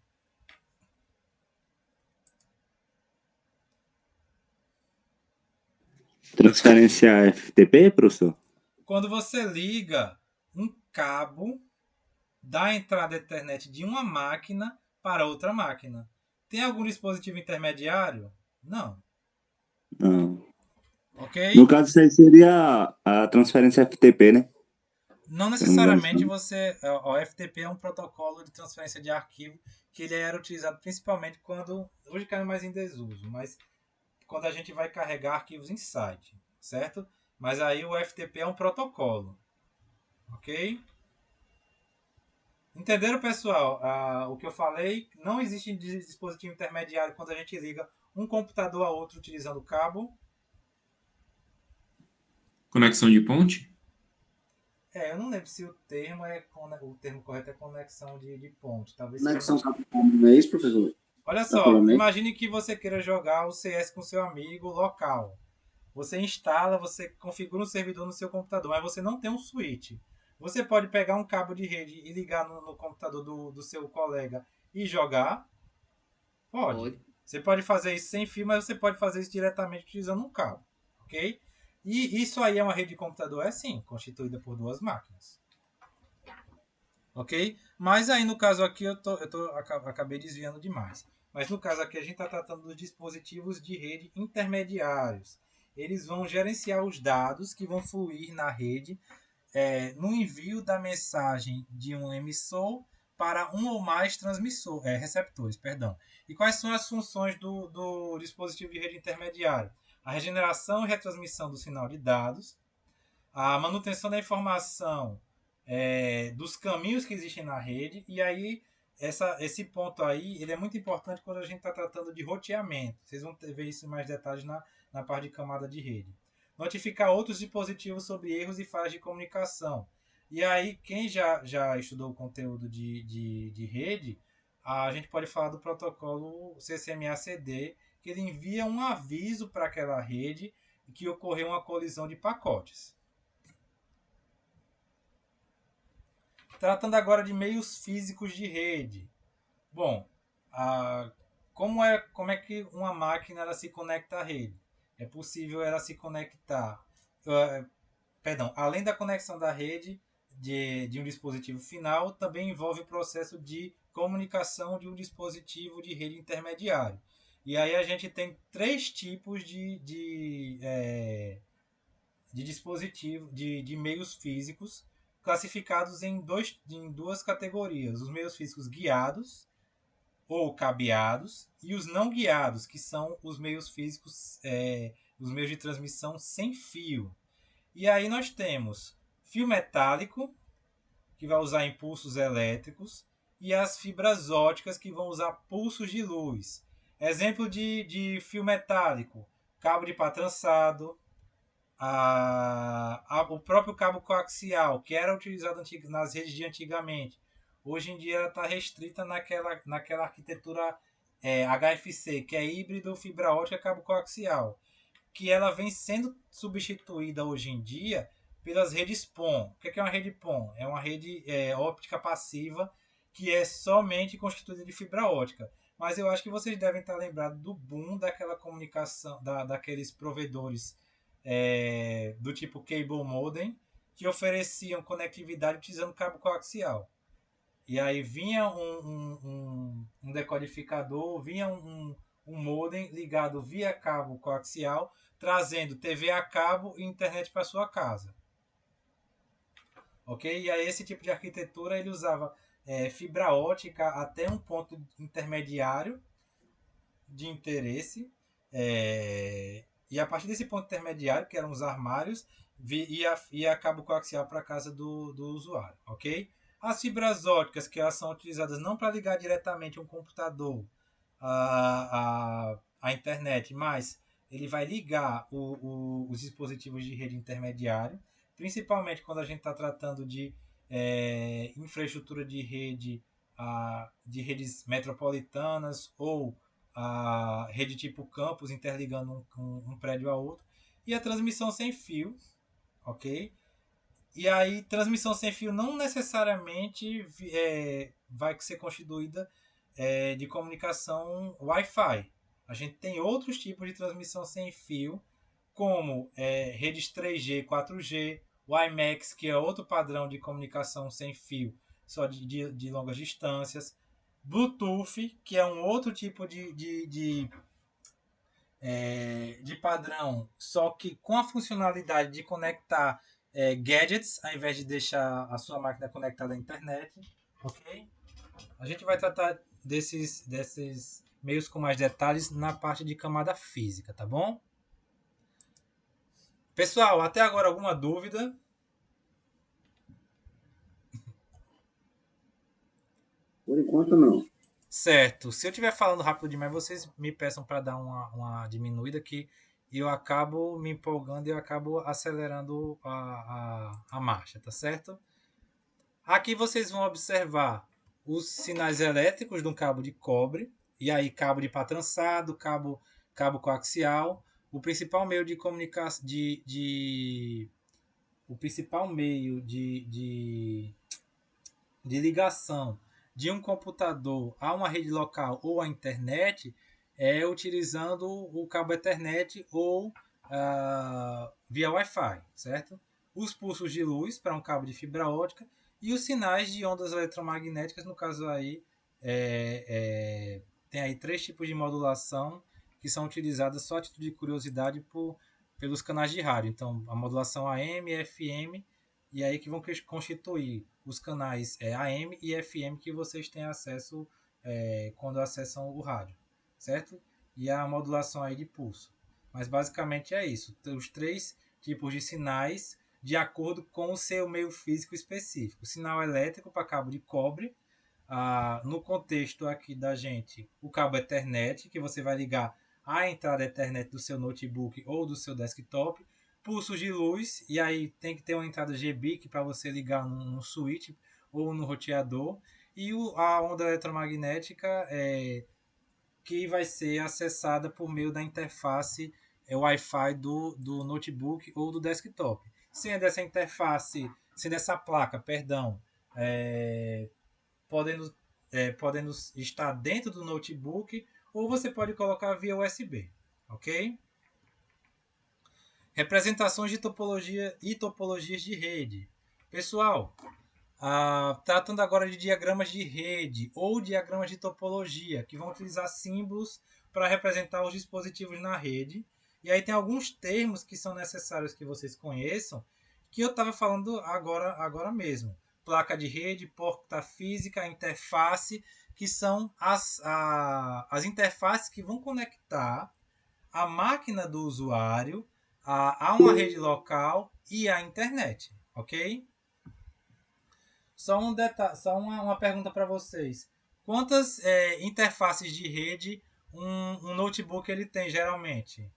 Transferência FTP, professor? Quando você liga um cabo da entrada Ethernet de uma máquina para outra máquina. Tem algum dispositivo intermediário? Não. Não. Ok? No caso, isso aí seria a transferência FTP, né? Não necessariamente você... O FTP é um protocolo de transferência de arquivo que ele era utilizado principalmente quando... Hoje caiu mais em desuso, mas quando a gente vai carregar arquivos em site, certo? Mas aí o FTP é um protocolo. Ok? Entenderam, pessoal? O que eu falei? Não existe dispositivo intermediário quando a gente liga um computador a outro utilizando cabo. Conexão de ponte? Eu não lembro se o termo correto é conexão de ponte. Talvez Conexão capital, não é isso, professor? Olha só, imagine que você queira jogar o CS com seu amigo local. Você instala, você configura um servidor no seu computador, mas você não tem um switch. Você pode pegar um cabo de rede e ligar no computador do seu colega e jogar? Pode. Você pode fazer isso sem fio, mas você pode fazer isso diretamente utilizando um cabo. Ok? E isso aí é uma rede de computador? É sim, constituída por duas máquinas. Ok? Mas aí no caso aqui acabei desviando demais. Mas no caso aqui a gente está tratando dos dispositivos de rede intermediários. Eles vão gerenciar os dados que vão fluir na rede no envio da mensagem de um emissor para um ou mais receptores. Perdão. E quais são as funções do dispositivo de rede intermediário? A regeneração e retransmissão do sinal de dados, a manutenção da informação dos caminhos que existem na rede, e aí esse ponto aí ele é muito importante quando a gente está tratando de roteamento. Vocês vão ver isso em mais detalhes na parte de camada de rede. Notificar outros dispositivos sobre erros e falhas de comunicação. E aí, quem já estudou o conteúdo de rede, a gente pode falar do protocolo CCMA-CD, que ele envia um aviso para aquela rede que ocorreu uma colisão de pacotes. Tratando agora de meios físicos de rede. Bom, como é que uma máquina ela se conecta à rede? É possível ela se conectar... além da conexão da rede de um dispositivo final, também envolve o processo de comunicação de um dispositivo de rede intermediário. E aí a gente tem 3 tipos de dispositivos, de meios físicos, classificados em duas categorias: os meios físicos guiados ou cabeados e os não guiados, que são os meios físicos, os meios de transmissão sem fio. E aí nós temos fio metálico, que vai usar impulsos elétricos, e as fibras óticas, que vão usar pulsos de luz. Exemplo de fio metálico: cabo de pá trançado, o próprio cabo coaxial, que era utilizado nas redes de antigamente. Hoje em dia ela está restrita naquela arquitetura HFC, que é híbrido fibra ótica cabo coaxial, que ela vem sendo substituída hoje em dia pelas redes PON. O que é uma rede PON? É uma rede óptica passiva que é somente constituída de fibra ótica. Mas eu acho que vocês devem estar lembrados do boom daquela comunicação, daqueles provedores do tipo cable modem, que ofereciam conectividade utilizando cabo coaxial. E aí vinha um decodificador, vinha um modem ligado via cabo coaxial, trazendo TV a cabo e internet para sua casa. Ok? E aí esse tipo de arquitetura ele usava fibra ótica até um ponto intermediário de interesse. E a partir desse ponto intermediário, que eram os armários, ia cabo coaxial para a casa do usuário. Ok? As fibras óticas, que elas são utilizadas não para ligar diretamente um computador à internet, mas ele vai ligar os dispositivos de rede intermediário, principalmente quando a gente está tratando de infraestrutura de rede, de redes metropolitanas ou rede tipo campus, interligando um prédio a outro. E a transmissão sem fio, ok? E aí, transmissão sem fio não necessariamente vai ser constituída de comunicação Wi-Fi. A gente tem outros tipos de transmissão sem fio, como redes 3G, 4G, WiMAX, que é outro padrão de comunicação sem fio, só de longas distâncias, Bluetooth, que é um outro tipo de padrão, só que com a funcionalidade de conectar gadgets, ao invés de deixar a sua máquina conectada à internet, ok? A gente vai tratar desses meios com mais detalhes na parte de camada física, tá bom? Pessoal, até agora alguma dúvida? Por enquanto, não. Certo. Se eu estiver falando rápido demais, vocês me peçam para dar uma diminuída, que eu acabo me empolgando e eu acabo acelerando a marcha, tá certo? Aqui vocês vão observar os sinais elétricos de um cabo de cobre, e aí cabo de pá trançado, cabo coaxial. O principal meio de comunicação o principal meio de ligação de um computador a uma rede local ou à internet é utilizando o cabo Ethernet ou via Wi-Fi, certo? Os pulsos de luz para um cabo de fibra ótica e os sinais de ondas eletromagnéticas, no caso aí, tem aí 3 tipos de modulação que são utilizadas só a título de curiosidade pelos canais de rádio. Então, a modulação AM e FM, e aí que vão constituir os canais AM e FM que vocês têm acesso quando acessam o rádio, certo? E a modulação aí de pulso. Mas basicamente é isso. Os 3 tipos de sinais de acordo com o seu meio físico específico. Sinal elétrico para cabo de cobre. No contexto aqui da gente, o cabo Ethernet, que você vai ligar à entrada Ethernet do seu notebook ou do seu desktop. Pulsos de luz, e aí tem que ter uma entrada GBIC para você ligar no switch ou no roteador. E a onda eletromagnética que vai ser acessada por meio da interface Wi-Fi do notebook ou do desktop. Sendo essa interface, sendo essa placa, perdão, podendo estar dentro do notebook, ou você pode colocar via USB, ok? Representações de topologia e topologias de rede. Pessoal, tratando agora de diagramas de rede ou diagramas de topologia, que vão utilizar símbolos para representar os dispositivos na rede. E aí tem alguns termos que são necessários que vocês conheçam, que eu estava falando agora mesmo. Placa de rede, porta física, interface, que são as interfaces que vão conectar a máquina do usuário a uma rede local e à internet, ok? Só uma pergunta para vocês. Quantas interfaces de rede um notebook ele tem geralmente?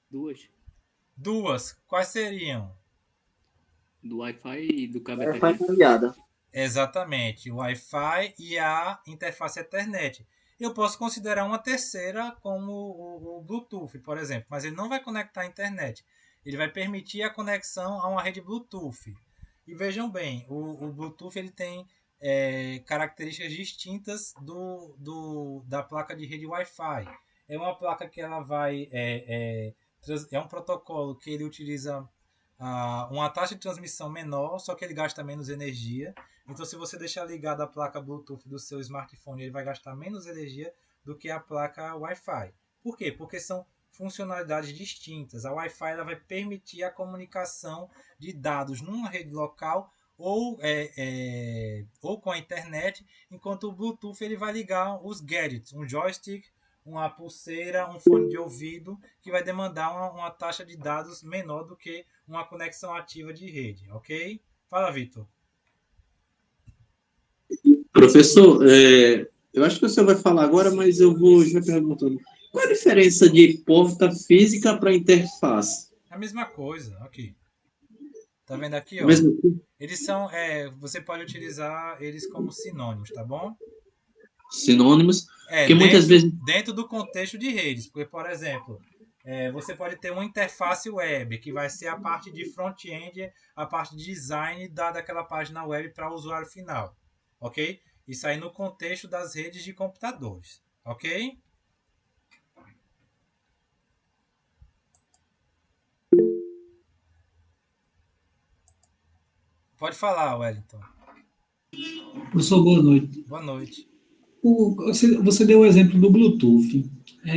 2. 2. Quais seriam? Do Wi-Fi e do cabo Wi-Fi Ethernet. cambiada. Exatamente, o Wi-Fi e a interface Ethernet. Eu posso considerar uma terceira como o Bluetooth, por exemplo, mas ele não vai conectar a internet. Ele vai permitir a conexão a uma rede Bluetooth. E vejam bem, o Bluetooth ele tem características distintas da placa de rede Wi-Fi. É uma placa que ela vai é um protocolo que ele utiliza uma taxa de transmissão menor, só que ele gasta menos energia. Então, se você deixar ligada a placa Bluetooth do seu smartphone, ele vai gastar menos energia do que a placa Wi-Fi. Por quê? Porque são funcionalidades distintas. A Wi-Fi ela vai permitir a comunicação de dados numa rede local ou com a internet, enquanto o Bluetooth ele vai ligar os gadgets, um joystick, uma pulseira, um fone de ouvido, que vai demandar uma taxa de dados menor do que uma conexão ativa de rede, ok? Fala, Vitor. Professor, eu acho que você vai falar agora, mas eu vou já perguntando. Qual a diferença de porta física para interface? A mesma coisa, aqui. Tá vendo aqui, ó? Eles são, você pode utilizar eles como sinônimos, tá bom? Sinônimos? Porque muitas vezes... Dentro do contexto de redes. Porque, por exemplo, você pode ter uma interface web, que vai ser a parte de front-end, a parte de design daquela página web para o usuário final. Ok? Isso aí no contexto das redes de computadores. Ok? Pode falar, Wellington. Professor, boa noite. Boa noite. Você deu o exemplo do Bluetooth.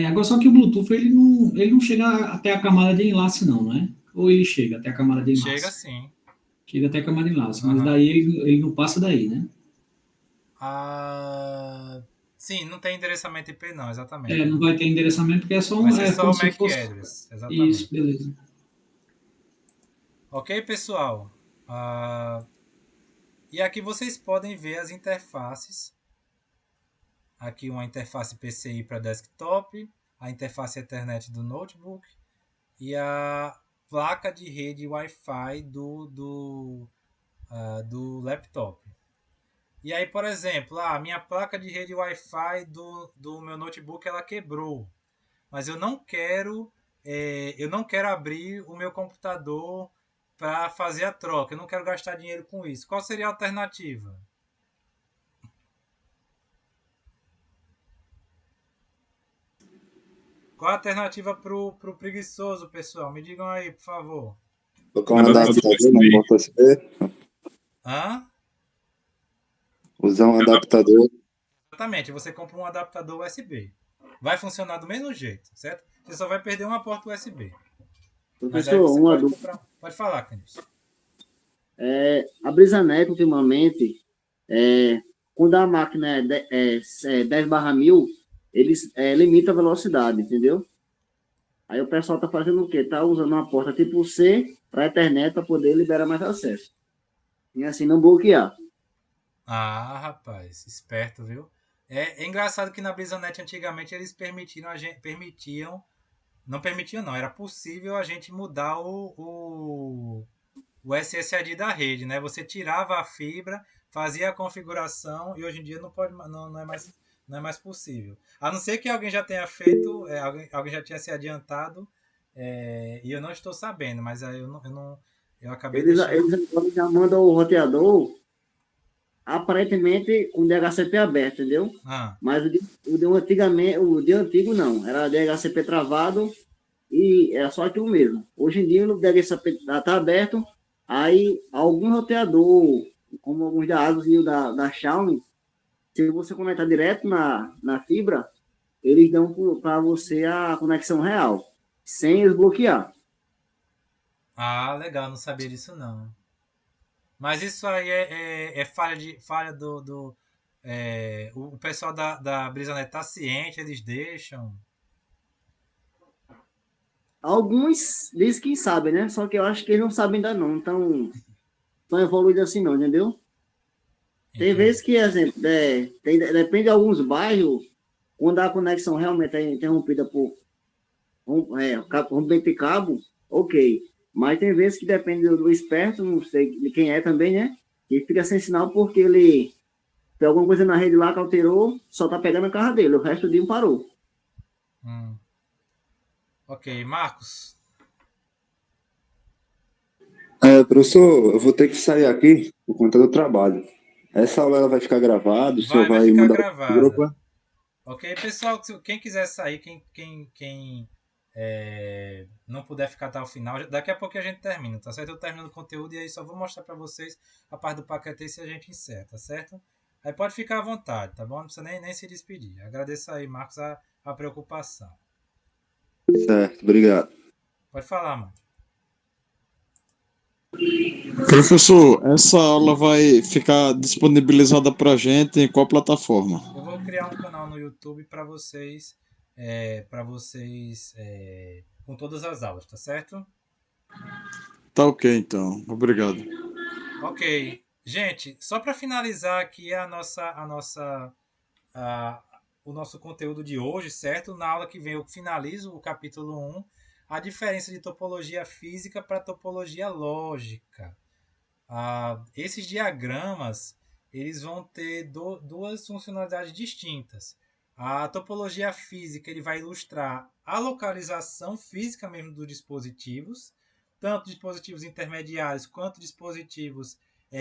Agora, só que o Bluetooth ele não chega até a camada de enlace, não é? Ou ele chega até a camada de enlace? Chega sim. Chega até a camada de enlace, mas daí ele não passa daí, né? Sim, não tem endereçamento IP, não, exatamente. Não vai ter endereçamento porque é só vai ser só o MAC address, exatamente. Isso, beleza. Ok, pessoal? E aqui vocês podem ver as interfaces. Aqui uma interface PCI para desktop, a interface Ethernet do notebook e a placa de rede Wi-Fi do laptop. E aí, por exemplo, a minha placa de rede Wi-Fi do meu notebook ela quebrou, mas eu não quero abrir o meu computador para fazer a troca, eu não quero gastar dinheiro com isso. Qual seria a alternativa? Qual a alternativa pro preguiçoso, pessoal? Me digam aí, por favor. Colocar um adaptador na porta USB. Hã? Usar um adaptador. Exatamente, você compra um adaptador USB. Vai funcionar do mesmo jeito, certo? Você só vai perder uma porta USB. Professor, pode falar, Candice. A BrisaNet, ultimamente, quando a máquina é 10/1000, eles limitam a velocidade, entendeu? Aí o pessoal tá fazendo o quê? Tá usando uma porta tipo C para a internet para poder liberar mais acesso. E assim não bloquear. Rapaz, esperto, viu? É engraçado que na BrisaNet antigamente eles não, era possível a gente mudar o SSID da rede, né? Você tirava a fibra, fazia a configuração e hoje em dia não é mais possível. A não ser que alguém já tenha feito, alguém já tinha se adiantado, e eu não estou sabendo, mas aí eu acabei Eles agora já mandam o roteador aparentemente com DHCP aberto, entendeu? Mas o de antigo não, era DHCP travado e era só aquilo mesmo. Hoje em dia o DHCP está aberto, aí algum roteador, como alguns da Asus e da Xiaomi, se você conectar direto na fibra, eles dão para você a conexão real, sem desbloquear. Legal, não sabia disso não. Mas isso aí é falha do o pessoal da BrisaNet tá ciente, eles deixam. Alguns dizem que sabem, né? Só que eu acho que eles não sabem ainda não, tão evoluído assim não, entendeu? Tem vezes que, exemplo, depende de alguns bairros, quando a conexão realmente é interrompida por rompimento de cabo, ok. Mas tem vezes que depende do esperto, não sei de quem é também, né? E fica sem sinal porque ele tem alguma coisa na rede lá que alterou, só tá pegando a carra dele, o resto do dia parou. Ok, Marcos. Professor, eu vou ter que sair aqui por conta do trabalho. Essa aula ela vai ficar gravada, o senhor vai ficar mudar gravada. o grupo. Ok, pessoal, quem quiser sair, quem não puder ficar até o final, daqui a pouco a gente termina, tá certo? Eu termino o conteúdo e aí só vou mostrar para vocês a parte do paquete e a gente encerra, tá certo? Aí pode ficar à vontade, tá bom? Não precisa nem se despedir. Agradeço aí, Marcos, a preocupação. Certo, obrigado. Pode falar, mano. Professor, essa aula vai ficar disponibilizada para a gente em qual plataforma? Eu vou criar um canal no YouTube para vocês, com todas as aulas, tá certo? Tá ok, então. Obrigado. Ok. Gente, só para finalizar aqui o nosso conteúdo de hoje, certo? Na aula que vem eu finalizo o capítulo 1, a diferença de topologia física para topologia lógica. Esses diagramas eles vão ter duas funcionalidades distintas. A topologia física ele vai ilustrar a localização física mesmo dos dispositivos, tanto dispositivos intermediários quanto dispositivos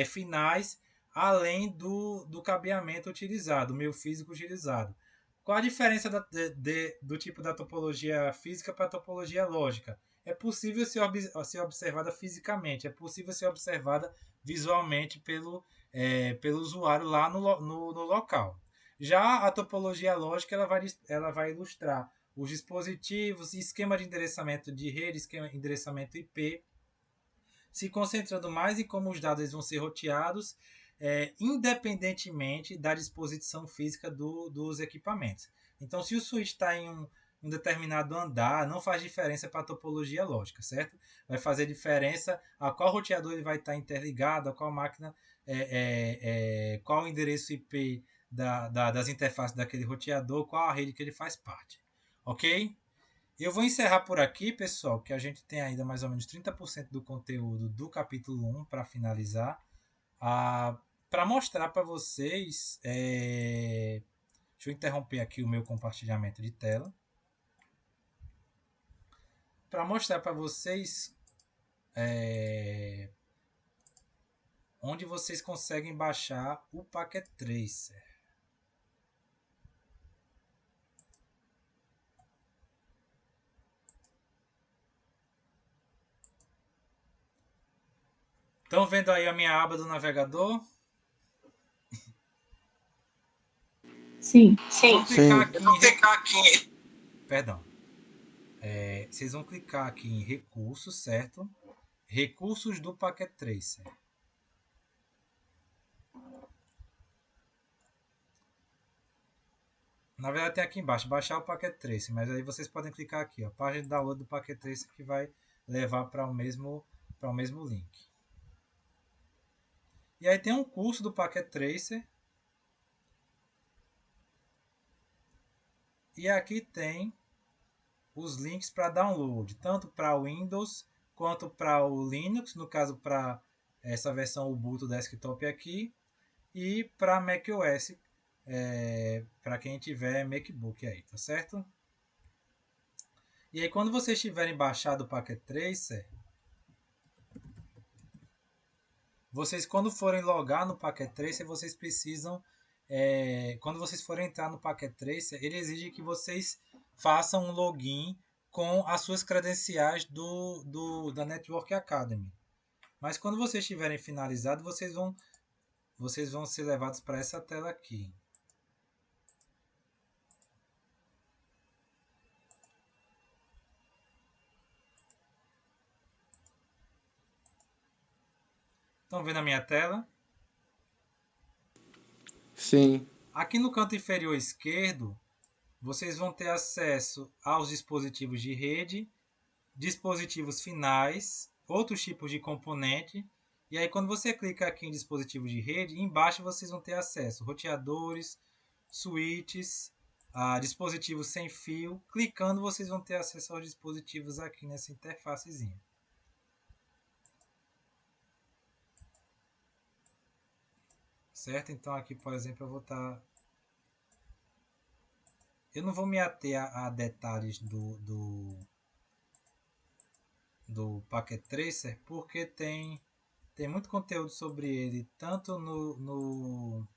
finais, além do cabeamento utilizado, o meio físico utilizado. Qual a diferença do tipo da topologia física para a topologia lógica? É possível ser observada fisicamente, é possível ser observada visualmente pelo usuário lá no local. Já a topologia lógica ela vai ilustrar os dispositivos, esquema de endereçamento de rede, esquema de endereçamento IP, se concentrando mais em como os dados vão ser roteados, independentemente da disposição física dos equipamentos. Então, se o switch está em um determinado andar, não faz diferença para a topologia lógica, certo? Vai fazer diferença a qual roteador ele vai estar interligado, a qual máquina, qual o endereço IP das interfaces daquele roteador, qual a rede que ele faz parte. Ok? Eu vou encerrar por aqui, pessoal, que a gente tem ainda mais ou menos 30% do conteúdo do capítulo 1 para finalizar. Para mostrar para vocês... Deixa eu interromper aqui o meu compartilhamento de tela. Para mostrar para vocês onde vocês conseguem baixar o Packet Tracer. Estão vendo aí a minha aba do navegador? Sim. Vamos clicar aqui. Perdão. Vocês vão clicar aqui em recursos, certo? Recursos do Packet Tracer. Na verdade tem aqui embaixo, baixar o Packet Tracer, mas aí vocês podem clicar aqui, ó, página de download do Packet Tracer, que vai levar para o mesmo link. E aí tem um curso do Packet Tracer. E aqui tem os links para download, tanto para o Windows quanto para o Linux, no caso para essa versão Ubuntu Desktop aqui, e para macOS, para quem tiver MacBook aí, tá certo? E aí quando vocês tiverem baixado o Packet Tracer, vocês quando forem logar no Packet Tracer, vocês precisam, quando vocês forem entrar no Packet Tracer, ele exige que vocês façam um login com as suas credenciais da Network Academy. Mas quando vocês tiverem finalizado, vocês vão ser levados para essa tela aqui. Estão vendo a minha tela? Sim. Aqui no canto inferior esquerdo, vocês vão ter acesso aos dispositivos de rede, dispositivos finais, outros tipos de componente. E aí quando você clica aqui em dispositivos de rede, embaixo vocês vão ter acesso a roteadores, switches, dispositivos sem fio. Clicando vocês vão ter acesso aos dispositivos aqui nessa interfacezinha. Certo? Então aqui, por exemplo, eu vou estar... Eu não vou me ater a detalhes do Packet Tracer, porque tem muito conteúdo sobre ele, tanto no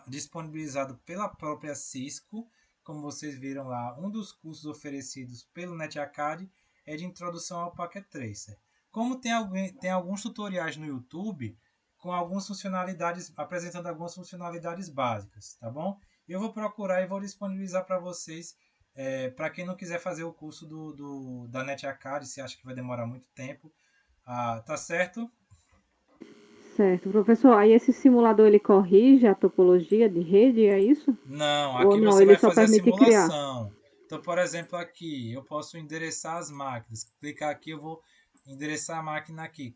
disponibilizado pela própria Cisco. Como vocês viram lá, um dos cursos oferecidos pelo NetAcad é de introdução ao Packet Tracer. Como tem alguns tutoriais no YouTube com algumas funcionalidades, apresentando algumas funcionalidades básicas, tá bom? Eu vou procurar e vou disponibilizar para vocês, para quem não quiser fazer o curso da NetAcad, se acha que vai demorar muito tempo, tá certo? Certo, professor. Aí esse simulador ele corrige a topologia de rede, é isso? Não, Ou aqui não, você ele vai só fazer a permite criar? simulação. Então, por exemplo, aqui eu posso endereçar as máquinas. Clicar aqui, eu vou endereçar a máquina aqui.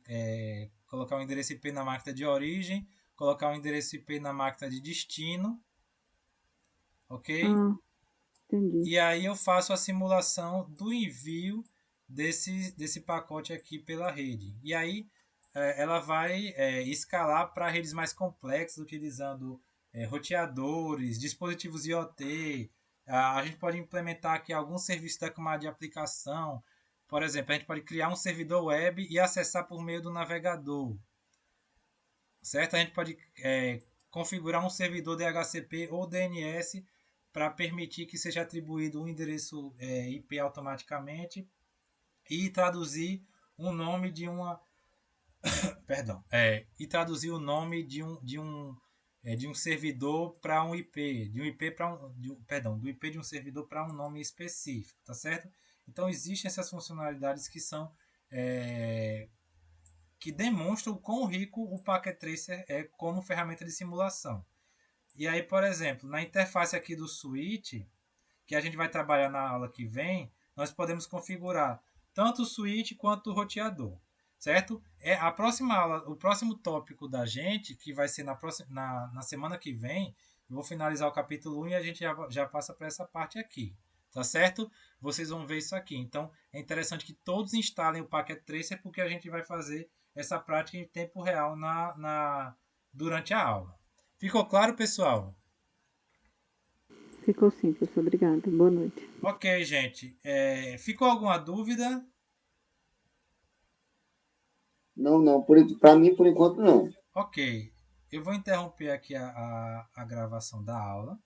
Colocar o endereço IP na máquina de origem, colocar o endereço IP na máquina de destino, ok? Entendi. E aí eu faço a simulação do envio desse pacote aqui pela rede. E aí ela vai escalar para redes mais complexas, utilizando roteadores, dispositivos IoT. A gente pode implementar aqui alguns serviços da camada de aplicação. Por exemplo, a gente pode criar um servidor web e acessar por meio do navegador. Certo? A gente pode configurar um servidor DHCP ou DNS para permitir que seja atribuído um endereço IP automaticamente e traduzir o nome de uma e traduzir o nome de um servidor para um IP, do IP de um servidor para um nome específico, tá certo? Então existem essas funcionalidades que são que demonstram o quão rico o Packet Tracer é como ferramenta de simulação. E aí, por exemplo, na interface aqui do switch, que a gente vai trabalhar na aula que vem, nós podemos configurar tanto o switch quanto o roteador, certo? A próxima aula, o próximo tópico da gente, que vai ser na semana que vem, eu vou finalizar o capítulo 1 e a gente já passa para essa parte aqui, tá certo? Vocês vão ver isso aqui. Então, é interessante que todos instalem o Packet Tracer, porque a gente vai fazer essa prática em tempo real durante a aula. Ficou claro, pessoal? Ficou sim, professor. Obrigada. Boa noite. Ok, gente. Ficou alguma dúvida? Não. Para mim, por enquanto, não. Ok. Eu vou interromper aqui a gravação da aula.